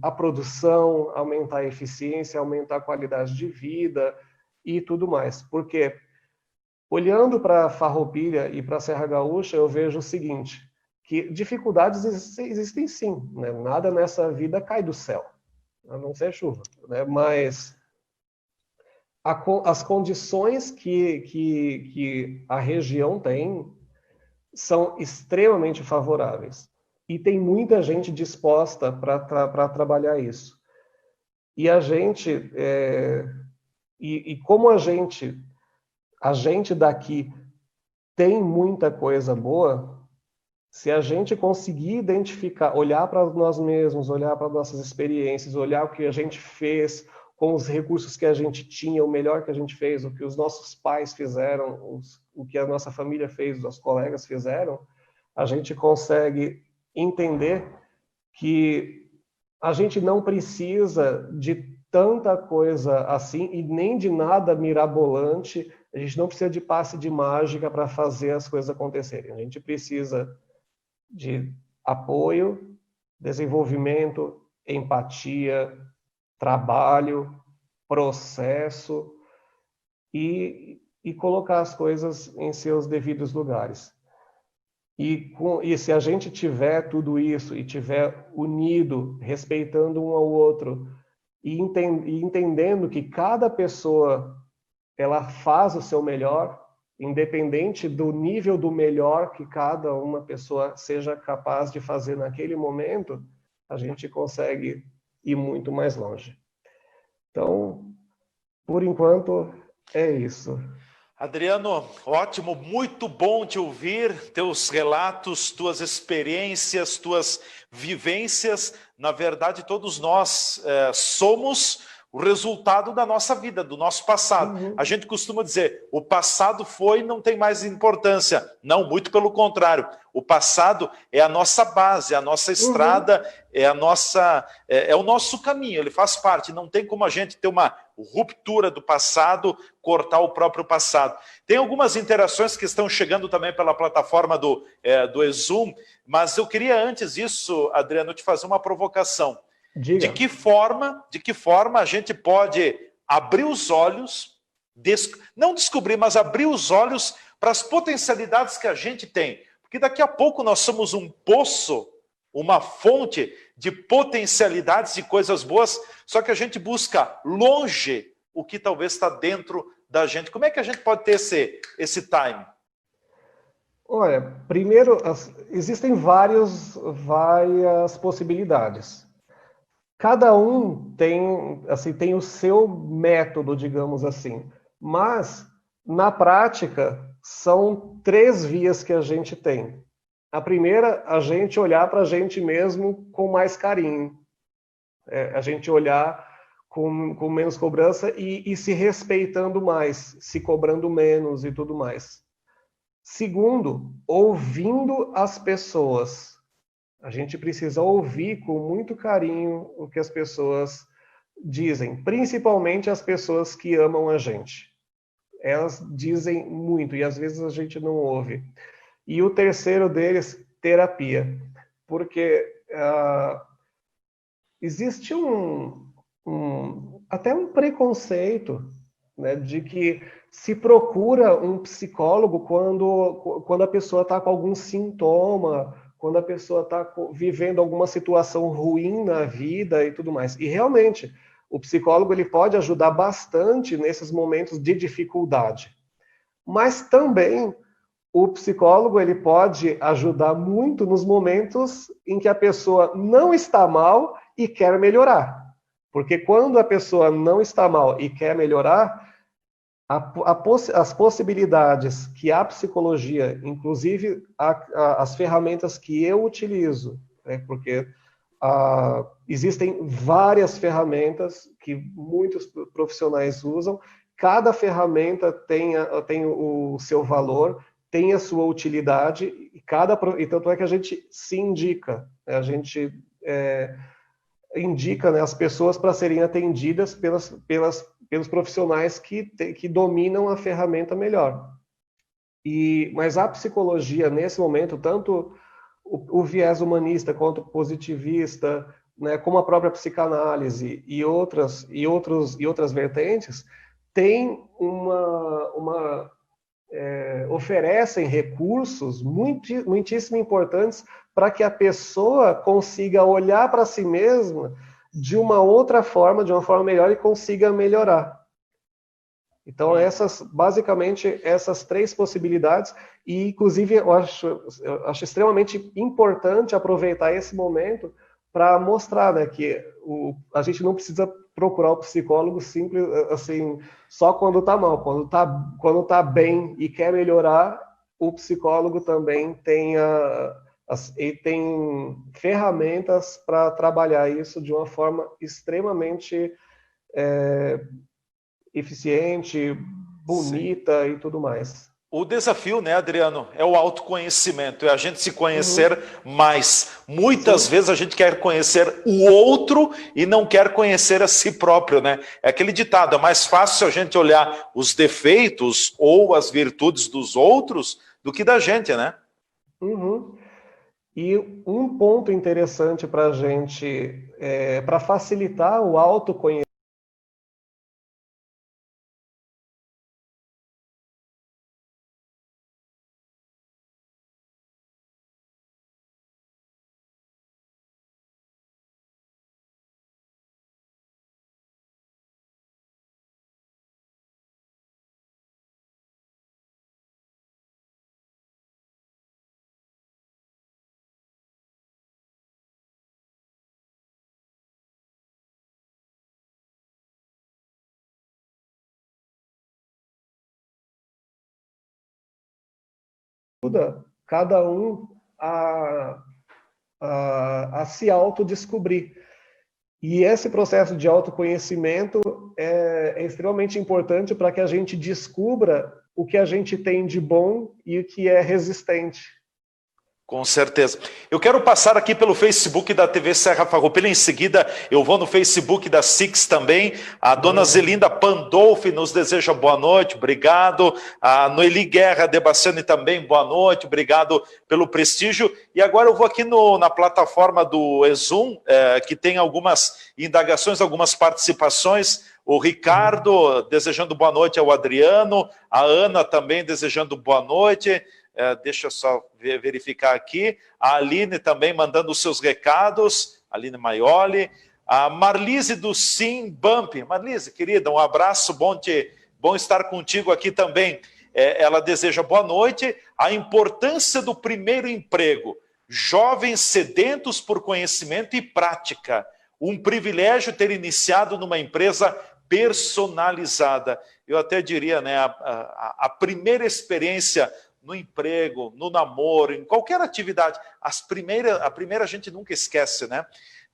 Speaker 3: a produção, aumentar a eficiência, aumentar a qualidade de vida e tudo mais. Porque, olhando para Farroupilha e para a Serra Gaúcha, eu vejo o seguinte, que dificuldades existem sim, né? Nada nessa vida cai do céu, a não ser chuva, né? Mas as condições que a região tem são extremamente favoráveis. E tem muita gente disposta para trabalhar isso. E a gente, como a gente daqui tem muita coisa boa, se a gente conseguir identificar, olhar para nós mesmos, olhar para nossas experiências, olhar o que a gente fez com os recursos que a gente tinha, o melhor que a gente fez, o que os nossos pais fizeram, o que a nossa família fez, os nossos colegas fizeram, a gente consegue entender que a gente não precisa de tanta coisa assim e nem de nada mirabolante, a gente não precisa de passe de mágica para fazer as coisas acontecerem. A gente precisa de apoio, desenvolvimento, empatia, trabalho, processo e colocar as coisas em seus devidos lugares. E se a gente tiver tudo isso e tiver unido, respeitando um ao outro e entendendo que cada pessoa ela faz o seu melhor, independente do nível do melhor que cada uma pessoa seja capaz de fazer naquele momento, a gente consegue ir muito mais longe. Então, por enquanto, é isso.
Speaker 2: Adriano, ótimo, muito bom te ouvir, teus relatos, tuas experiências, tuas vivências. Na verdade, todos nós somos o resultado da nossa vida, do nosso passado.
Speaker 3: Uhum.
Speaker 2: A gente costuma dizer, o passado foi, não tem mais importância. Não, muito pelo contrário. O passado é a nossa base, é a nossa estrada, é o nosso caminho, ele faz parte. Não tem como a gente ter uma ruptura do passado, cortar o próprio passado. Tem algumas interações que estão chegando também pela plataforma do Zoom, mas eu queria antes disso, Adriano, te fazer uma provocação.
Speaker 3: Diga.
Speaker 2: De que forma a gente pode abrir os olhos, não descobrir, mas abrir os olhos para as potencialidades que a gente tem? Porque daqui a pouco nós somos um poço, uma fonte de potencialidades de coisas boas, só que a gente busca longe o que talvez está dentro da gente. Como é que a gente pode ter esse time?
Speaker 3: Olha, primeiro, existem várias possibilidades. Cada um tem o seu método, digamos assim. Mas, na prática, são 3 vias que a gente tem. A primeira, a gente olhar para a gente mesmo com mais carinho. A gente olhar com menos cobrança e se respeitando mais, se cobrando menos e tudo mais. Segundo, ouvindo as pessoas. A gente precisa ouvir com muito carinho o que as pessoas dizem, principalmente as pessoas que amam a gente. Elas dizem muito e às vezes a gente não ouve. E o terceiro deles, terapia. Porque existe até um preconceito, né, de que se procura um psicólogo quando a pessoa está com algum sintoma, quando a pessoa está vivendo alguma situação ruim na vida e tudo mais. E realmente, o psicólogo ele pode ajudar bastante nesses momentos de dificuldade. Mas também o psicólogo ele pode ajudar muito nos momentos em que a pessoa não está mal e quer melhorar. Porque quando a pessoa não está mal e quer melhorar, as possibilidades que a psicologia, inclusive as ferramentas que eu utilizo, né, porque existem várias ferramentas que muitos profissionais usam, cada ferramenta tem o seu valor, tem a sua utilidade, e tanto é que a gente se indica, né, indica, né, as pessoas para serem atendidas pelos profissionais que dominam a ferramenta melhor. Mas a psicologia, nesse momento, tanto o viés humanista quanto positivista, né, como a própria psicanálise e outras vertentes, tem oferecem recursos muitíssimo importantes para que a pessoa consiga olhar para si mesma de uma outra forma, de uma forma melhor, e consiga melhorar. Então, basicamente, essas 3 possibilidades, e inclusive eu acho extremamente importante aproveitar esse momento para mostrar, né, que a gente não precisa procurar o psicólogo simples, assim, só quando está mal. Quando tá bem e quer melhorar, o psicólogo também tem ferramentas para trabalhar isso de uma forma extremamente eficiente, bonita. Sim. E tudo mais.
Speaker 2: O desafio, né, Adriano, é o autoconhecimento, é a gente se conhecer mais. Muitas Sim. vezes a gente quer conhecer o outro e não quer conhecer a si próprio, né? É aquele ditado, é mais fácil a gente olhar os defeitos ou as virtudes dos outros do que da gente, né?
Speaker 3: E um ponto interessante para a gente, para facilitar o autoconhecimento, ajuda cada um a se autodescobrir. E esse processo de autoconhecimento é extremamente importante para que a gente descubra o que a gente tem de bom e o que é resistente.
Speaker 2: Com certeza. Eu quero passar aqui pelo Facebook da TV Serra Farroupilha. Em seguida, eu vou no Facebook da Six também. A dona Zelinda Pandolfi nos deseja boa noite, obrigado. A Noeli Guerra Debaciani também, boa noite, obrigado pelo prestígio. E agora eu vou aqui na plataforma do Exum, que tem algumas indagações, algumas participações. O Ricardo desejando boa noite ao Adriano, a Ana também desejando boa noite. Deixa eu só verificar aqui. A Aline também mandando os seus recados. Aline Maioli. A Marlise do Sim Bump. Marlise, querida, um abraço. Bom estar contigo aqui também. Ela deseja boa noite. A importância do primeiro emprego. Jovens sedentos por conhecimento e prática. Um privilégio ter iniciado numa empresa personalizada. Eu até diria, né, a primeira experiência no emprego, no namoro, em qualquer atividade. A primeira a gente nunca esquece, né?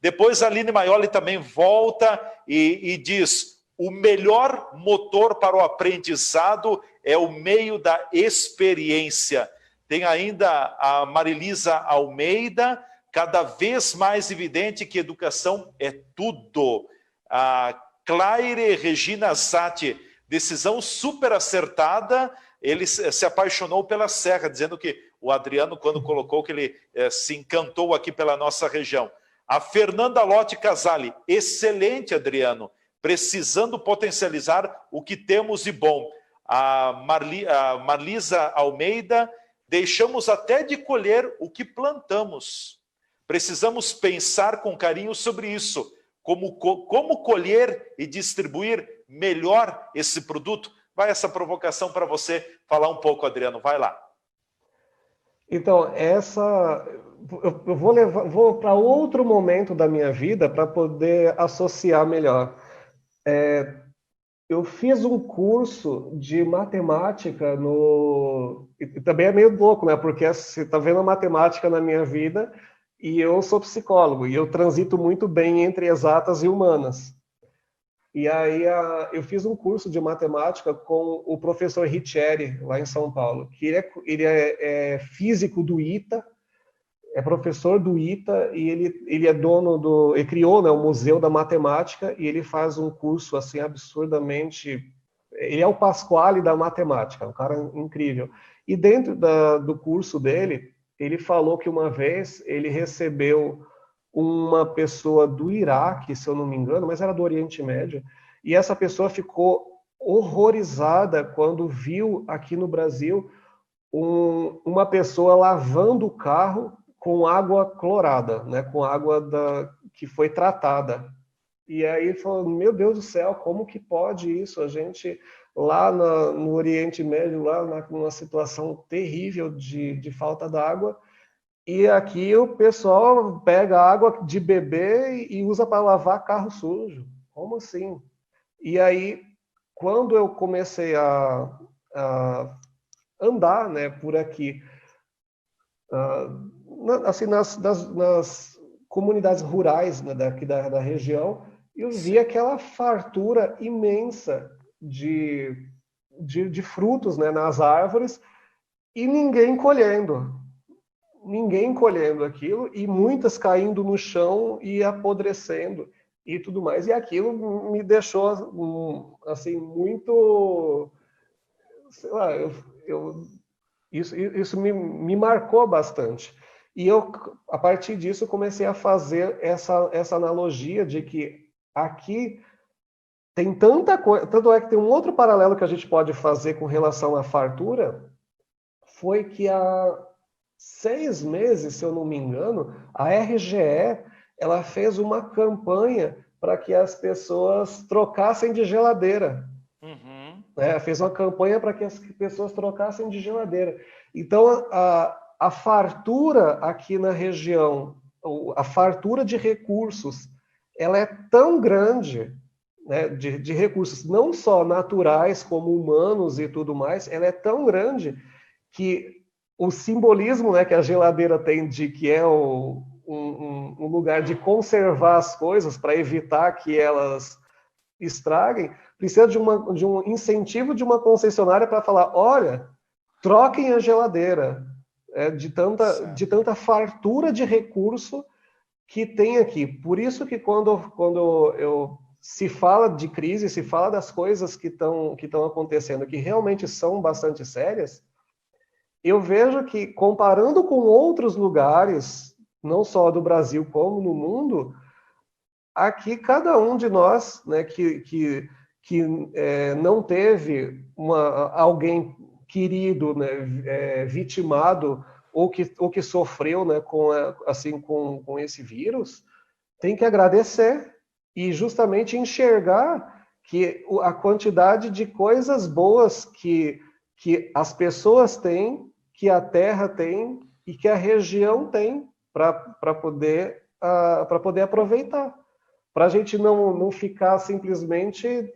Speaker 2: Depois a Aline Maioli também volta e diz: o melhor motor para o aprendizado é o meio da experiência. Tem ainda a Marilisa Almeida, cada vez mais evidente que educação é tudo. A Claire Regina Zatti, decisão super acertada. Ele se apaixonou pela Serra, dizendo que o Adriano, quando colocou que ele se encantou aqui pela nossa região. A Fernanda Lotte Casali, excelente, Adriano, precisando potencializar o que temos de bom. A Marlisa Almeida, deixamos até de colher o que plantamos. Precisamos pensar com carinho sobre isso, como colher e distribuir melhor esse produto. Vai essa provocação para você falar um pouco, Adriano. Vai lá.
Speaker 3: Então, eu vou para outro momento da minha vida para poder associar melhor. Eu fiz um curso de matemática e também é meio louco, né? Porque você está vendo a matemática na minha vida e eu sou psicólogo e eu transito muito bem entre exatas e humanas. E aí eu fiz um curso de matemática com o professor Riccieri, lá em São Paulo, que ele é físico do ITA, é professor do ITA e ele é dono do... Ele criou, né, o Museu da Matemática e ele faz um curso assim absurdamente... Ele é o Pasquale da matemática, um cara incrível. E dentro do curso dele, ele falou que uma vez ele recebeu uma pessoa do Iraque, se eu não me engano, mas era do Oriente Médio, e essa pessoa ficou horrorizada quando viu aqui no Brasil uma pessoa lavando o carro com água clorada, né, com água que foi tratada. E aí ele falou, meu Deus do céu, como que pode isso? A gente lá no Oriente Médio, lá numa situação terrível de falta d'água, e aqui o pessoal pega água de beber e usa para lavar carro sujo. Como assim? E aí, quando eu comecei a andar, né, por aqui, assim, nas comunidades rurais, né, daqui da região, eu vi aquela fartura imensa de frutos, né, nas árvores e ninguém colhendo aquilo e muitas caindo no chão e apodrecendo e tudo mais. E aquilo me deixou assim muito, sei lá, isso me marcou bastante. E eu, a partir disso, comecei a fazer essa analogia de que aqui tem tanta coisa, tanto é que tem um outro paralelo que a gente pode fazer com relação à fartura, foi que há 6 meses, se eu não me engano, a RGE ela fez uma campanha para que as pessoas trocassem de geladeira. Né? Fez uma campanha para que as pessoas trocassem de geladeira. Então, a fartura aqui na região, a fartura de recursos, ela é tão grande, né, de recursos não só naturais, como humanos e tudo mais, ela é tão grande que o simbolismo, né, que a geladeira tem de que é um lugar de conservar as coisas para evitar que elas estraguem, precisa de um incentivo de uma concessionária para falar, olha, troquem a geladeira, de tanta fartura de recurso que tem aqui. Por isso que quando se fala de crise, se fala das coisas que estão acontecendo, que realmente são bastante sérias, eu vejo que, comparando com outros lugares, não só do Brasil como no mundo, aqui cada um de nós, né, que não teve alguém querido, né, vitimado ou que sofreu, né, com esse vírus, tem que agradecer e justamente enxergar que a quantidade de coisas boas que as pessoas têm, que a terra tem e que a região tem para poder aproveitar. Para a gente não ficar simplesmente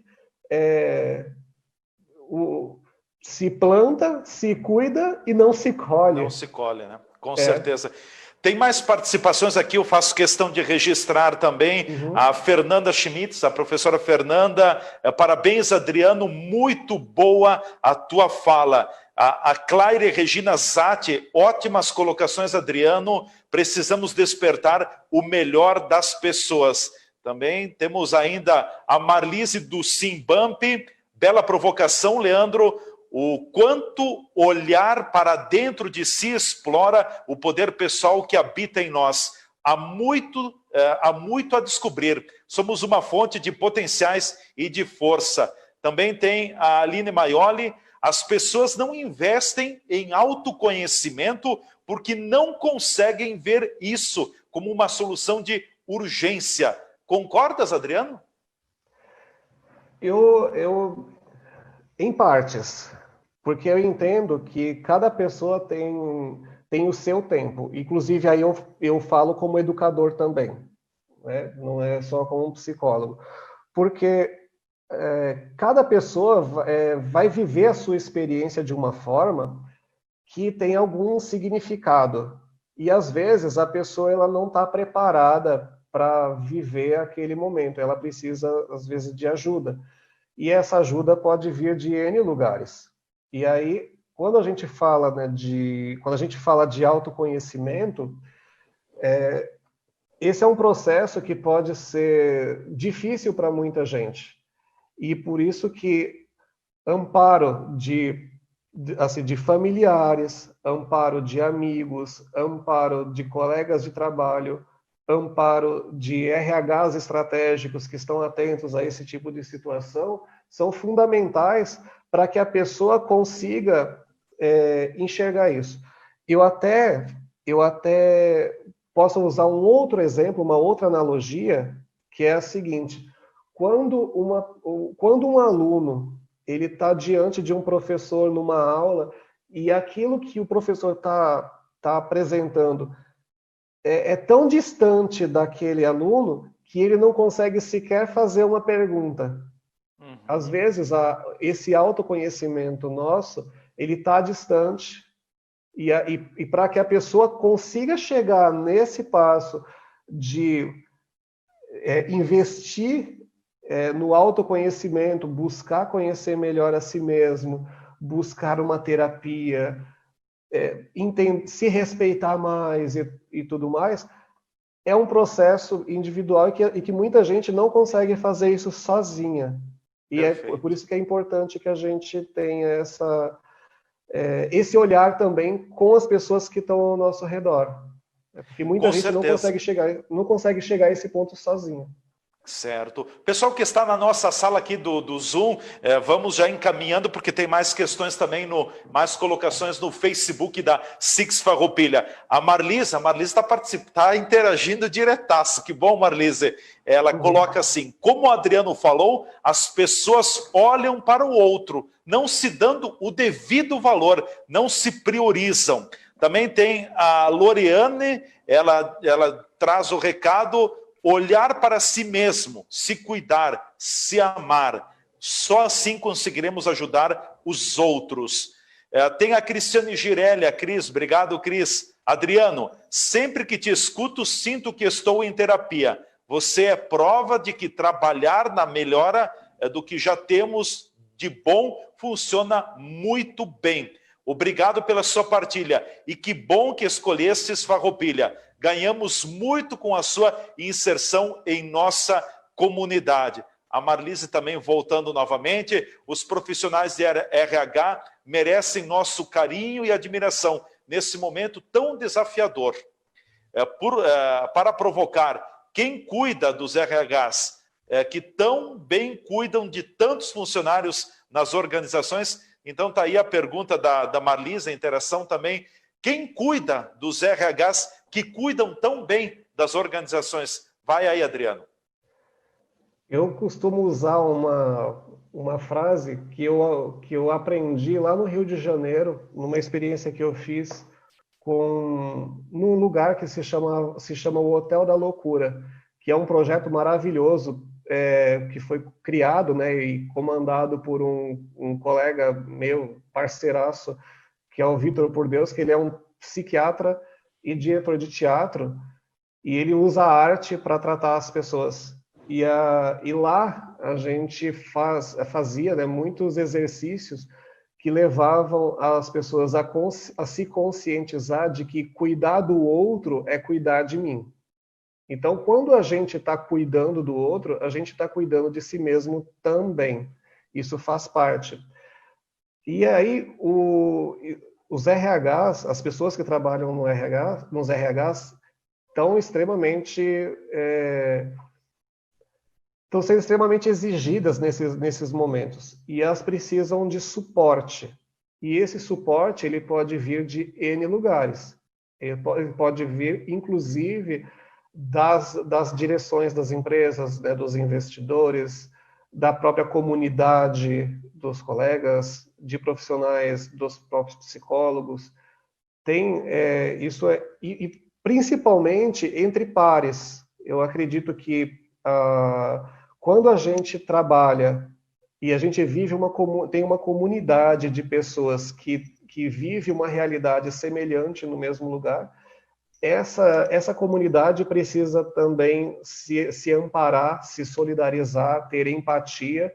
Speaker 3: se planta, se cuida e não se colhe.
Speaker 2: Não se colhe, né? Com certeza. Tem mais participações aqui, eu faço questão de registrar também. A Fernanda Schmitz, a professora Fernanda, parabéns, Adriano, muito boa a tua fala. A Claire Regina Zatti, ótimas colocações, Adriano, precisamos despertar o melhor das pessoas. Também temos ainda a Marlise do Simbamp, bela provocação, Leandro, o quanto olhar para dentro de si explora o poder pessoal que habita em nós. Há muito a descobrir. Somos uma fonte de potenciais e de força. Também tem a Aline Maioli. As pessoas não investem em autoconhecimento porque não conseguem ver isso como uma solução de urgência. Concordas, Adriano?
Speaker 3: Eu em partes, porque eu entendo que cada pessoa tem o seu tempo. Inclusive, aí eu falo como educador também, né? Não é só como psicólogo. Porque cada pessoa vai viver a sua experiência de uma forma que tem algum significado. E, às vezes, a pessoa ela não está preparada para viver aquele momento. Ela precisa, às vezes, de ajuda. E essa ajuda pode vir de N lugares. E aí, quando a gente fala, né, quando a gente fala de autoconhecimento, esse é um processo que pode ser difícil para muita gente. E por isso que amparo de familiares, amparo de amigos, amparo de colegas de trabalho, amparo de RHs estratégicos que estão atentos a esse tipo de situação, são fundamentais para que a pessoa consiga enxergar isso. Eu até posso usar um outro exemplo, uma outra analogia, que é a seguinte: quando um aluno ele está diante de um professor numa aula e aquilo que o professor está apresentando é tão distante daquele aluno que ele não consegue sequer fazer uma pergunta. Às vezes, esse autoconhecimento nosso, ele está distante, e para que a pessoa consiga chegar nesse passo de investir no autoconhecimento, buscar conhecer melhor a si mesmo, buscar uma terapia, se respeitar mais e tudo mais, é um processo individual e que muita gente não consegue fazer isso sozinha. E é por isso que é importante que a gente tenha esse olhar também com as pessoas que estão ao nosso redor. Porque muita gente não consegue chegar a esse ponto sozinha.
Speaker 2: Certo. Pessoal que está na nossa sala aqui do Zoom, vamos já encaminhando, porque tem mais questões também, mais colocações no Facebook da Six Farroupilha. A Marlise está interagindo diretaço. Que bom, Marlise. Ela coloca assim: como o Adriano falou, as pessoas olham para o outro, não se dando o devido valor, não se priorizam. Também tem a Loriane, ela traz o recado: olhar para si mesmo, se cuidar, se amar. Só assim conseguiremos ajudar os outros. Tem a Cristiane Girelli, a Cris. Obrigado, Cris. Adriano, sempre que te escuto, sinto que estou em terapia. Você é prova de que trabalhar na melhora do que já temos de bom funciona muito bem. Obrigado pela sua partilha. E que bom que escolhestes Farroupilha. Ganhamos muito com a sua inserção em nossa comunidade. A Marlise também voltando novamente: os profissionais de RH merecem nosso carinho e admiração nesse momento tão desafiador. Para provocar quem cuida dos RHs, que tão bem cuidam de tantos funcionários nas organizações. Então está aí a pergunta da Marlise, a interação também. Quem cuida dos RHs que cuidam tão bem das organizações? Vai aí, Adriano.
Speaker 3: Eu costumo usar uma frase que eu aprendi lá no Rio de Janeiro, numa experiência que eu fiz num lugar que se chama o Hotel da Loucura, que é um projeto maravilhoso, que foi criado, né, e comandado por um colega meu, parceiraço, que é o Vitor Por Deus, que ele é um psiquiatra e diretor de teatro, e ele usa a arte para tratar as pessoas. E lá a gente fazia, né, muitos exercícios que levavam as pessoas a se conscientizar de que cuidar do outro é cuidar de mim. Então, quando a gente está cuidando do outro, a gente está cuidando de si mesmo também. Isso faz parte. E aí, os RHs, as pessoas que trabalham nos RHs, estão sendo extremamente exigidas nesses momentos. E elas precisam de suporte. E esse suporte ele pode vir de N lugares. Ele pode vir, inclusive, das direções das empresas, né, dos investidores, da própria comunidade, dos colegas, de profissionais, dos próprios psicólogos. E principalmente entre pares. Eu acredito que quando a gente trabalha e a gente tem uma comunidade de pessoas que vive uma realidade semelhante no mesmo lugar, essa comunidade precisa também se amparar, se solidarizar, ter empatia,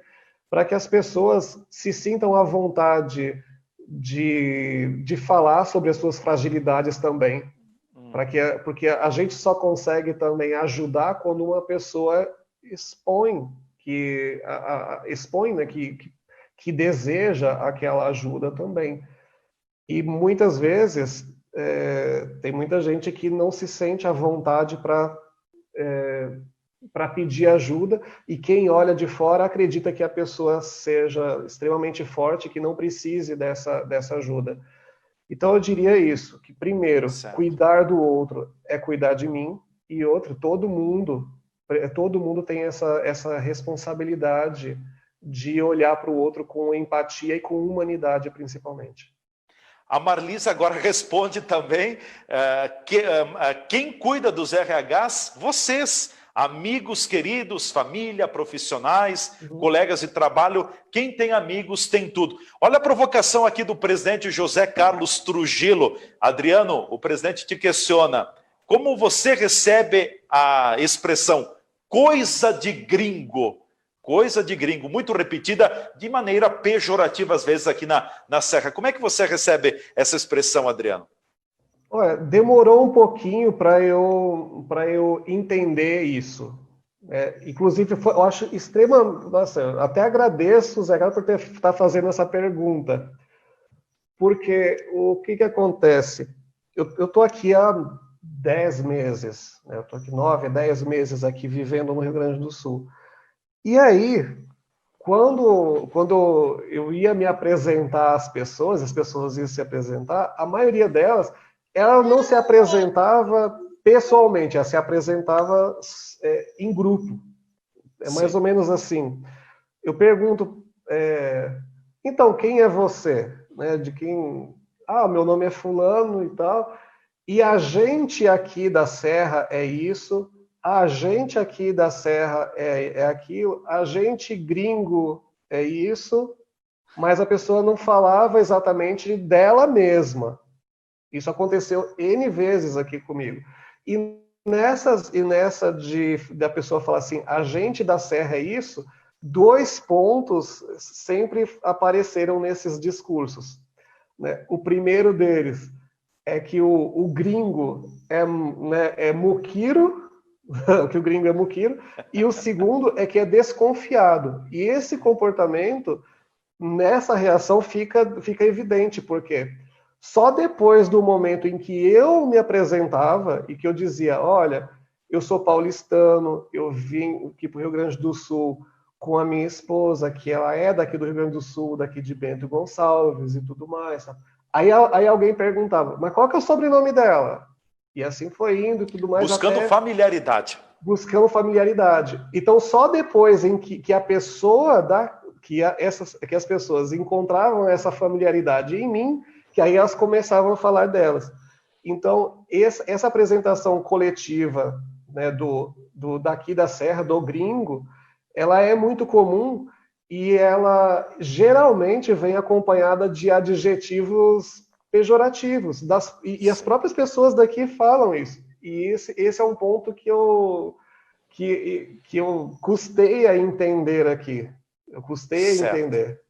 Speaker 3: para que as pessoas se sintam à vontade de falar sobre as suas fragilidades também. Porque a gente só consegue também ajudar quando uma pessoa expõe expõe, né, que deseja aquela ajuda também. E muitas vezes tem muita gente que não se sente à vontade para pedir ajuda, e quem olha de fora acredita que a pessoa seja extremamente forte, que não precise dessa ajuda. Então eu diria isso, que primeiro,
Speaker 2: Certo.
Speaker 3: cuidar do outro é cuidar de mim, e outro, todo mundo tem essa responsabilidade de olhar para o outro com empatia e com humanidade, principalmente.
Speaker 2: A Marlisa agora responde também, quem cuida dos RHs? Vocês, amigos queridos, família, profissionais, colegas de trabalho, quem tem amigos tem tudo. Olha a provocação aqui do presidente José Carlos Trujillo. Adriano, o presidente te questiona, como você recebe a expressão coisa de gringo? Coisa de gringo, muito repetida de maneira pejorativa às vezes aqui na Serra. Como é que você recebe essa expressão, Adriano?
Speaker 3: Olha, demorou um pouquinho para eu entender isso. Inclusive, eu acho Nossa, eu até agradeço, Zé Carlos, por estar fazendo essa pergunta. Porque o que acontece? Eu estou aqui há 10 meses, né? Eu estou aqui 9, 10 meses aqui vivendo no Rio Grande do Sul. E aí, quando eu ia me apresentar às pessoas, as pessoas iam se apresentar, a maioria delas, ela não se apresentava pessoalmente, ela se apresentava em grupo. É mais ou menos assim. Eu pergunto, então, quem é você? Né, de quem... Ah, meu nome é fulano e tal. E a gente aqui da Serra é isso, a gente aqui da Serra é aquilo, a gente gringo é isso, mas a pessoa não falava exatamente dela mesma. Isso aconteceu N vezes aqui comigo. E nessa da pessoa falar assim, a gente da Serra é isso, 2 pontos sempre apareceram nesses discursos. Né? O primeiro deles é que o gringo é muquiro, que o gringo é muquiro, e o segundo é que é desconfiado. E esse comportamento, nessa reação, fica evidente, porque só depois do momento em que eu me apresentava e que eu dizia, olha, eu sou paulistano, eu vim aqui para o Rio Grande do Sul com a minha esposa, que ela é daqui do Rio Grande do Sul, daqui de Bento Gonçalves e tudo mais. Aí alguém perguntava, mas qual que é o sobrenome dela? E assim foi indo e tudo mais.
Speaker 2: Buscando familiaridade.
Speaker 3: Buscando familiaridade. Então, só depois em que a pessoa, que as pessoas encontravam essa familiaridade em mim, que aí elas começavam a falar delas. Então, essa apresentação coletiva, né, daqui da Serra, do gringo, ela é muito comum e ela geralmente vem acompanhada de adjetivos pejorativos, e as próprias pessoas daqui falam isso. E esse é um ponto que eu custei a entender aqui. Eu custei a entender.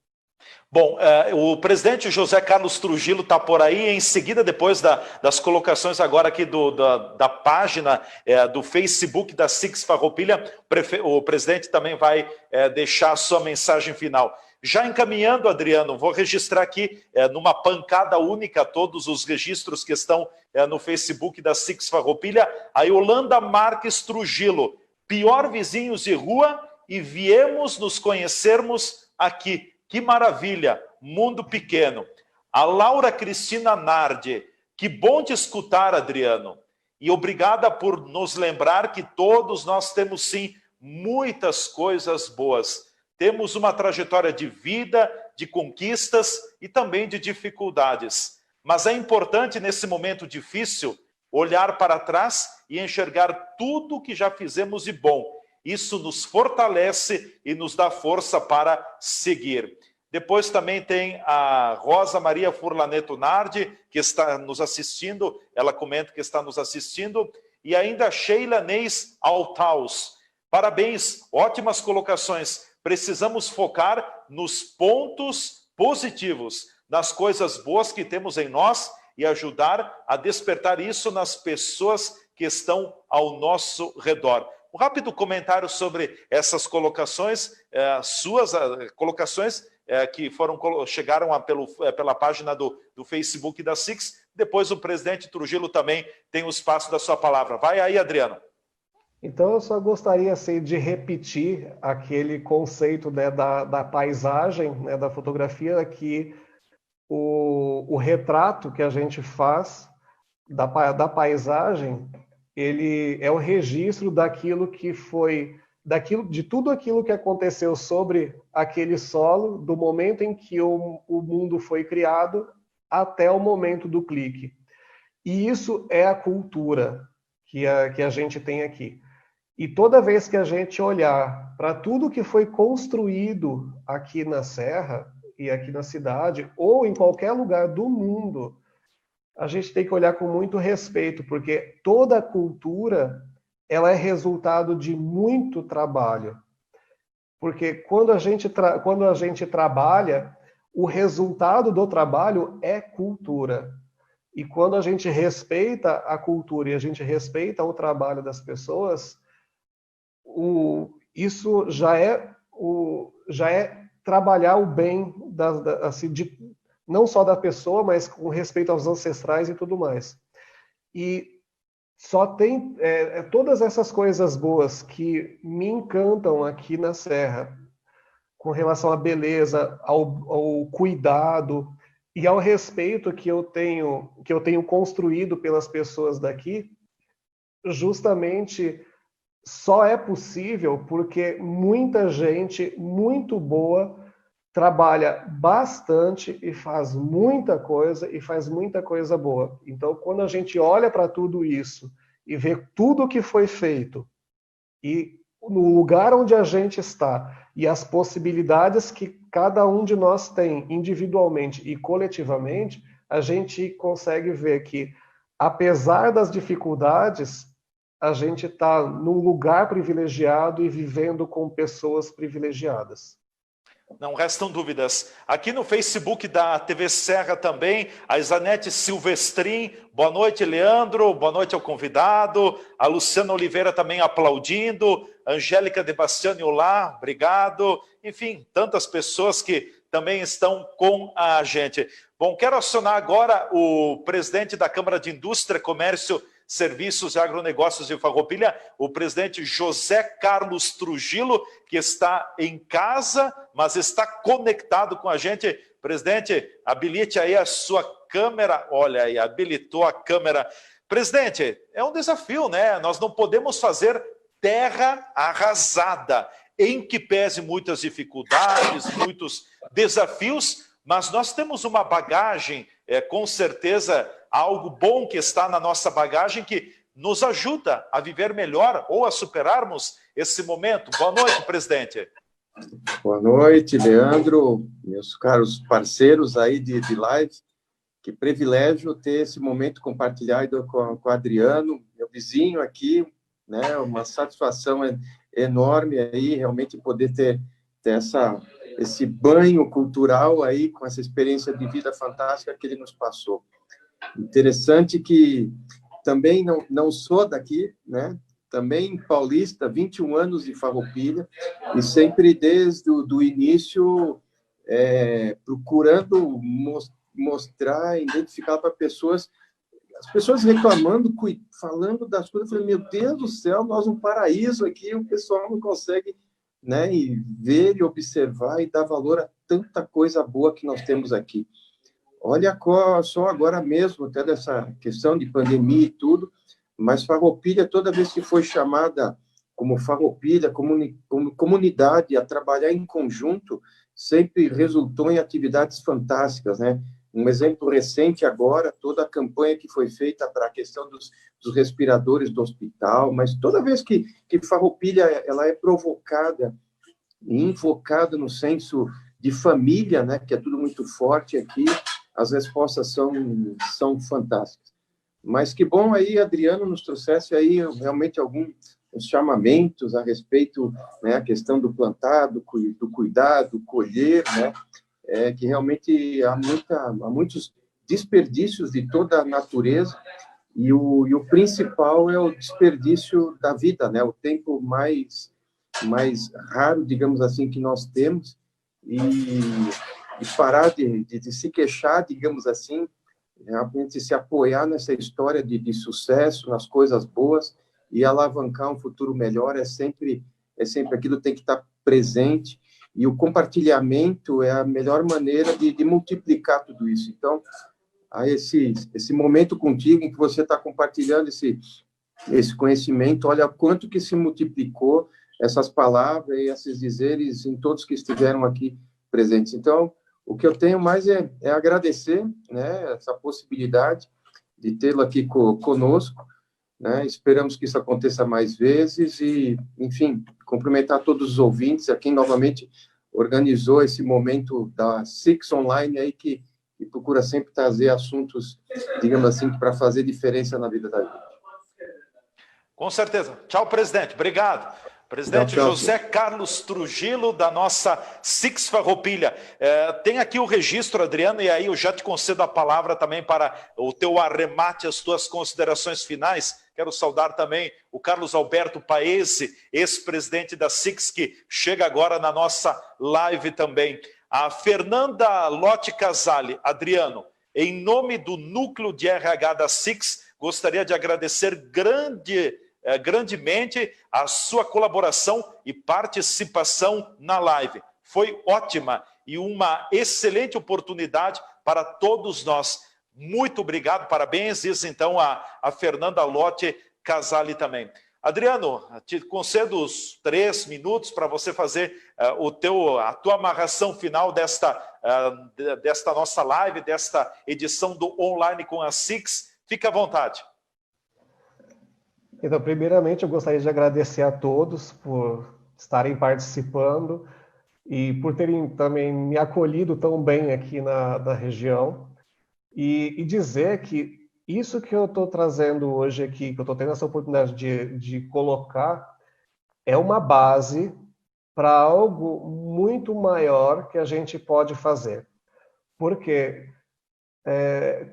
Speaker 2: Bom, o presidente José Carlos Trujillo está por aí, em seguida, depois das colocações agora aqui da página do Facebook da Six Farroupilha, o presidente também vai deixar a sua mensagem final. Já encaminhando, Adriano, vou registrar aqui numa pancada única todos os registros que estão no Facebook da Six Farroupilha, a Yolanda Marques Trujillo, pior vizinhos de rua e viemos nos conhecermos aqui. Que maravilha, mundo pequeno. A Laura Cristina Nardi, que bom te escutar, Adriano. E obrigada por nos lembrar que todos nós temos, sim, muitas coisas boas. Temos uma trajetória de vida, de conquistas e também de dificuldades. Mas é importante, nesse momento difícil, olhar para trás e enxergar tudo que já fizemos de bom. Isso nos fortalece e nos dá força para seguir. Depois também tem a Rosa Maria Furlaneto Nardi, que está nos assistindo, ela comenta que está nos assistindo, e ainda Sheila Neis Altaus. Parabéns, ótimas colocações. Precisamos focar nos pontos positivos, nas coisas boas que temos em nós e ajudar a despertar isso nas pessoas que estão ao nosso redor. Um rápido comentário sobre essas colocações, suas colocações que chegaram pela página do Facebook da SIX. Depois o presidente Trujillo também tem o espaço da sua palavra. Vai aí, Adriano.
Speaker 3: Então, eu só gostaria assim, de repetir aquele conceito, né, da paisagem, né, da fotografia, que o retrato que a gente faz da paisagem, ele é o registro daquilo que foi, de tudo aquilo que aconteceu sobre aquele solo, do momento em que o mundo foi criado até o momento do clique. E isso é a cultura que a gente tem aqui. E toda vez que a gente olhar para tudo que foi construído aqui na Serra e aqui na cidade, ou em qualquer lugar do mundo, a gente tem que olhar com muito respeito, porque toda a cultura ela é resultado de muito trabalho. Porque quando a gente trabalha, o resultado do trabalho é cultura. E quando a gente respeita a cultura e a gente respeita o trabalho das pessoas, isso já é trabalhar o bem assim, não só da pessoa, mas com respeito aos ancestrais e tudo mais. E só tem todas essas coisas boas que me encantam aqui na Serra, com relação à beleza, ao cuidado e ao respeito que eu tenho construído pelas pessoas daqui, justamente só é possível porque muita gente muito boa trabalha bastante e faz muita coisa boa. Então, quando a gente olha para tudo isso e vê tudo que foi feito e no lugar onde a gente está e as possibilidades que cada um de nós tem individualmente e coletivamente, a gente consegue ver que, apesar das dificuldades, a gente está num lugar privilegiado e vivendo com pessoas privilegiadas.
Speaker 2: Não restam dúvidas. Aqui no Facebook da TV Serra também, a Isanete Silvestrin, boa noite, Leandro, boa noite ao convidado, a Luciana Oliveira também aplaudindo, Angélica de Bastiani, olá, obrigado, enfim, tantas pessoas que também estão com a gente. Bom, quero acionar agora o presidente da Câmara de Indústria, Comércio, Serviços e Agronegócios de Farroupilha, o presidente José Carlos Trujillo, que está em casa, mas está conectado com a gente. Presidente, habilite aí a sua câmera. Olha aí, habilitou a câmera. Presidente, é um desafio, né? Nós não podemos fazer terra arrasada, em que pese muitas dificuldades, muitos desafios, mas nós temos uma bagagem, com certeza, algo bom que está na nossa bagagem que nos ajuda a viver melhor ou a superarmos esse momento. Boa noite, presidente.
Speaker 4: Boa noite, Leandro, meus caros parceiros aí de live. Que privilégio ter esse momento compartilhado com o Adriano, meu vizinho aqui, né? Uma satisfação enorme aí, realmente poder ter esse banho cultural aí, com essa experiência de vida fantástica que ele nos passou. Interessante que também não sou daqui, né? Também paulista, 21 anos de Farroupilha, e sempre desde o início procurando mostrar, identificar para pessoas, as pessoas reclamando, falando das coisas, eu falei, meu Deus do céu, nós um paraíso aqui, o pessoal não consegue, né, e ver e observar e dar valor a tanta coisa boa que nós temos aqui. Olha só agora mesmo, até dessa questão de pandemia e tudo, mas Farroupilha, toda vez que foi chamada como Farroupilha, como comunidade a trabalhar em conjunto, sempre resultou em atividades fantásticas, né? Um exemplo recente agora, toda a campanha que foi feita para a questão dos respiradores do hospital, mas toda vez que Farroupilha ela é provocada e invocada no senso de família, né, que é tudo muito forte aqui, as respostas são fantásticas. Mas que bom aí, Adriano, nos trouxesse aí realmente alguns chamamentos a respeito, né, a questão do plantar, do cuidar, do colher, né, que realmente há muitos desperdícios de toda a natureza, e o principal é o desperdício da vida, né? O tempo mais raro, digamos assim, que nós temos, e parar de se queixar, digamos assim, realmente se apoiar nessa história de sucesso, nas coisas boas, e alavancar um futuro melhor. É sempre aquilo que tem que estar presente, e o compartilhamento é a melhor maneira de multiplicar tudo isso. Então, a esse momento contigo, em que você está compartilhando esse conhecimento, olha quanto que se multiplicou essas palavras e esses dizeres em todos que estiveram aqui presentes. Então, o que eu tenho mais é agradecer, né, essa possibilidade de tê-lo aqui conosco, né? Esperamos que isso aconteça mais vezes e, enfim, cumprimentar todos os ouvintes, a quem novamente organizou esse momento da Six Online aí, que procura sempre trazer assuntos, digamos assim, para fazer diferença na vida da gente.
Speaker 2: Com certeza. Tchau, presidente. Obrigado. Presidente
Speaker 4: Tchau,
Speaker 2: José Carlos Trujillo, da nossa Six Farroupilha. Tem aqui o registro, Adriano, e aí eu já te concedo a palavra também para o teu arremate, as tuas considerações finais. Quero saudar também o Carlos Alberto Paese, ex-presidente da Six, que chega agora na nossa live também. A Fernanda Lotte Casale. Adriano, em nome do núcleo de RH da Six, gostaria de agradecer grandemente a sua colaboração e participação na live. Foi ótima e uma excelente oportunidade para todos nós. Muito obrigado, parabéns. Diz então a Fernanda Lotte Casale também. Adriano, te concedo os 3 minutos para você fazer a tua amarração final desta nossa live, desta edição do Online com a Six. Fica à vontade.
Speaker 3: Então, primeiramente, eu gostaria de agradecer a todos por estarem participando e por terem também me acolhido tão bem aqui na região, e dizer que isso que eu estou trazendo hoje aqui, que eu estou tendo essa oportunidade de colocar, é uma base para algo muito maior que a gente pode fazer. Porque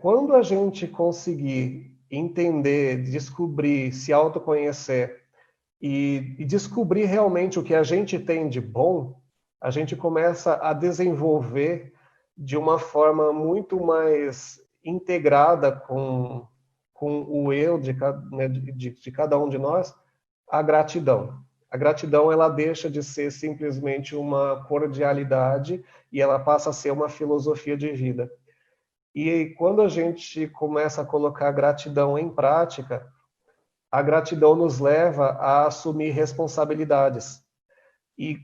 Speaker 3: quando a gente conseguir entender, descobrir, se autoconhecer e descobrir realmente o que a gente tem de bom, a gente começa a desenvolver de uma forma muito mais integrada com o eu de cada um de nós, a gratidão. A gratidão, ela deixa de ser simplesmente uma cordialidade e ela passa a ser uma filosofia de vida. E quando a gente começa a colocar a gratidão em prática, a gratidão nos leva a assumir responsabilidades. E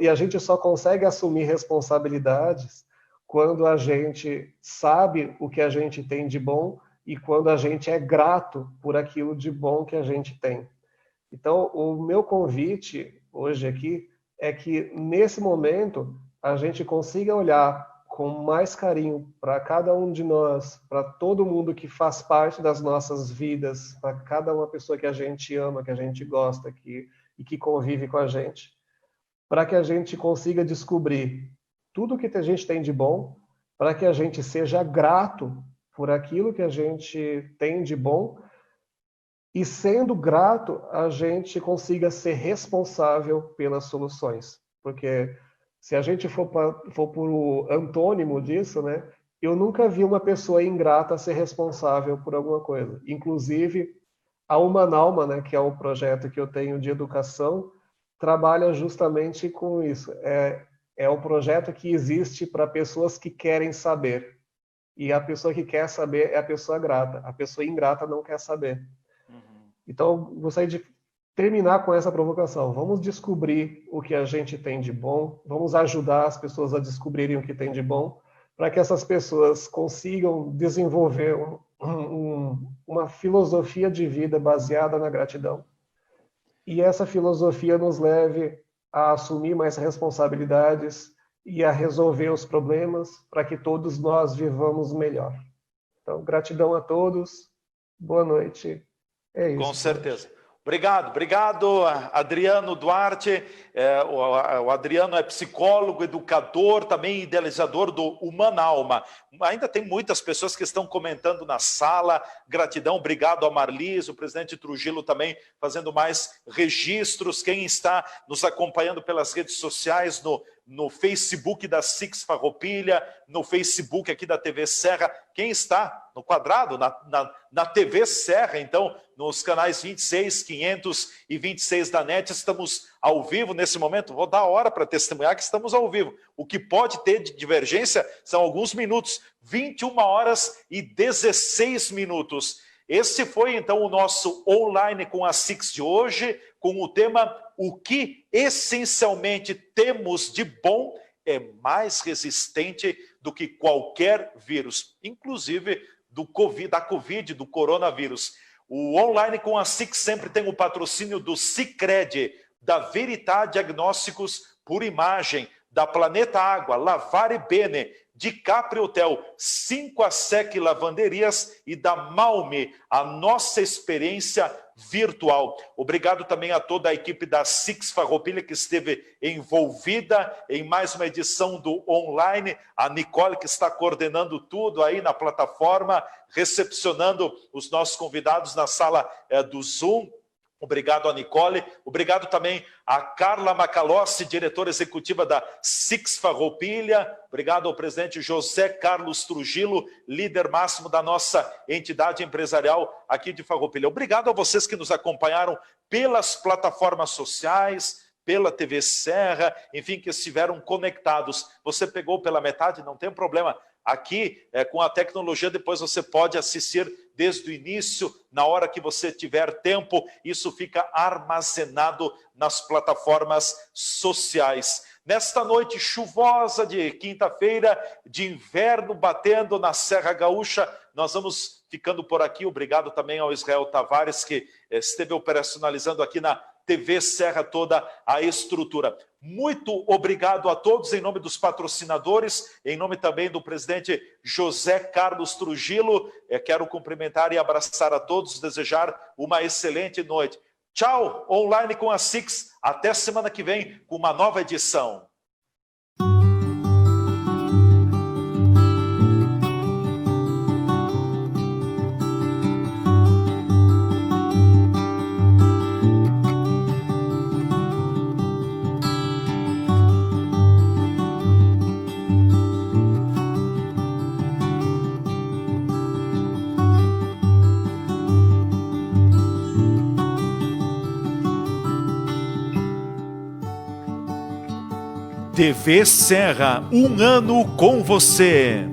Speaker 3: a gente só consegue assumir responsabilidades quando a gente sabe o que a gente tem de bom e quando a gente é grato por aquilo de bom que a gente tem. Então, o meu convite hoje aqui é que, nesse momento, a gente consiga olhar com mais carinho para cada um de nós, para todo mundo que faz parte das nossas vidas, para cada uma pessoa que a gente ama, que a gente gosta e que convive com a gente, para que a gente consiga descobrir tudo o que a gente tem de bom, para que a gente seja grato por aquilo que a gente tem de bom, e sendo grato, a gente consiga ser responsável pelas soluções. Porque se a gente for por o antônimo disso, né, eu nunca vi uma pessoa ingrata ser responsável por alguma coisa. Inclusive, a Humanalma, né, que é o projeto que eu tenho de educação, trabalha justamente com isso. É o projeto que existe para pessoas que querem saber. E a pessoa que quer saber é a pessoa grata. A pessoa ingrata não quer saber. Então, gostaria de terminar com essa provocação. Vamos descobrir o que a gente tem de bom, vamos ajudar as pessoas a descobrirem o que tem de bom, para que essas pessoas consigam desenvolver uma filosofia de vida baseada na gratidão. E essa filosofia nos leve a assumir mais responsabilidades e a resolver os problemas para que todos nós vivamos melhor. Então, gratidão a todos, boa noite. É isso.
Speaker 2: Com certeza. Obrigado, Adriano Duarte. O Adriano é psicólogo, educador, também idealizador do Humana Alma. Ainda tem muitas pessoas que estão comentando na sala. Gratidão, obrigado a Marlis, o presidente Trujillo também fazendo mais registros. Quem está nos acompanhando pelas redes sociais, no Facebook da Six Farroupilha, no Facebook aqui da TV Serra, quem está no quadrado, na TV Serra, então, nos canais 26, 526 da NET, estamos ao vivo nesse momento. Vou dar a hora para testemunhar que estamos ao vivo. O que pode ter de divergência são alguns minutos, 21 horas e 16 minutos. Esse foi, então, o nosso online com a Six de hoje, com o tema "O que essencialmente temos de bom é mais resistente do que qualquer vírus", inclusive da Covid, do coronavírus. O online com a Six sempre tem o patrocínio do Sicredi, da Verità Diagnósticos por Imagem, da Planeta Água, Lavare Bene, de Capri Hotel, 5 a Sec Lavanderias e da Malme, a nossa experiência virtual. Obrigado também a toda a equipe da Six Farroupilha que esteve envolvida em mais uma edição do online. A Nicole que está coordenando tudo aí na plataforma, recepcionando os nossos convidados na sala do Zoom. Obrigado a Nicole, obrigado também a Carla Macalossi, diretora executiva da Six Farroupilha, obrigado ao presidente José Carlos Trujillo, líder máximo da nossa entidade empresarial aqui de Farroupilha. Obrigado a vocês que nos acompanharam pelas plataformas sociais, pela TV Serra, enfim, que estiveram conectados. Você pegou pela metade, não tem problema. Aqui, com a tecnologia, depois você pode assistir desde o início, na hora que você tiver tempo, isso fica armazenado nas plataformas sociais. Nesta noite chuvosa de quinta-feira, de inverno batendo na Serra Gaúcha, nós vamos ficando por aqui. Obrigado também ao Israel Tavares, que esteve operacionalizando aqui na TV Serra toda a estrutura. Muito obrigado a todos, em nome dos patrocinadores, em nome também do presidente José Carlos Trujillo. Quero cumprimentar e abraçar a todos, desejar uma excelente noite. Tchau, online com a Six. Até semana que vem com uma nova edição.
Speaker 1: TV Serra, um ano com você.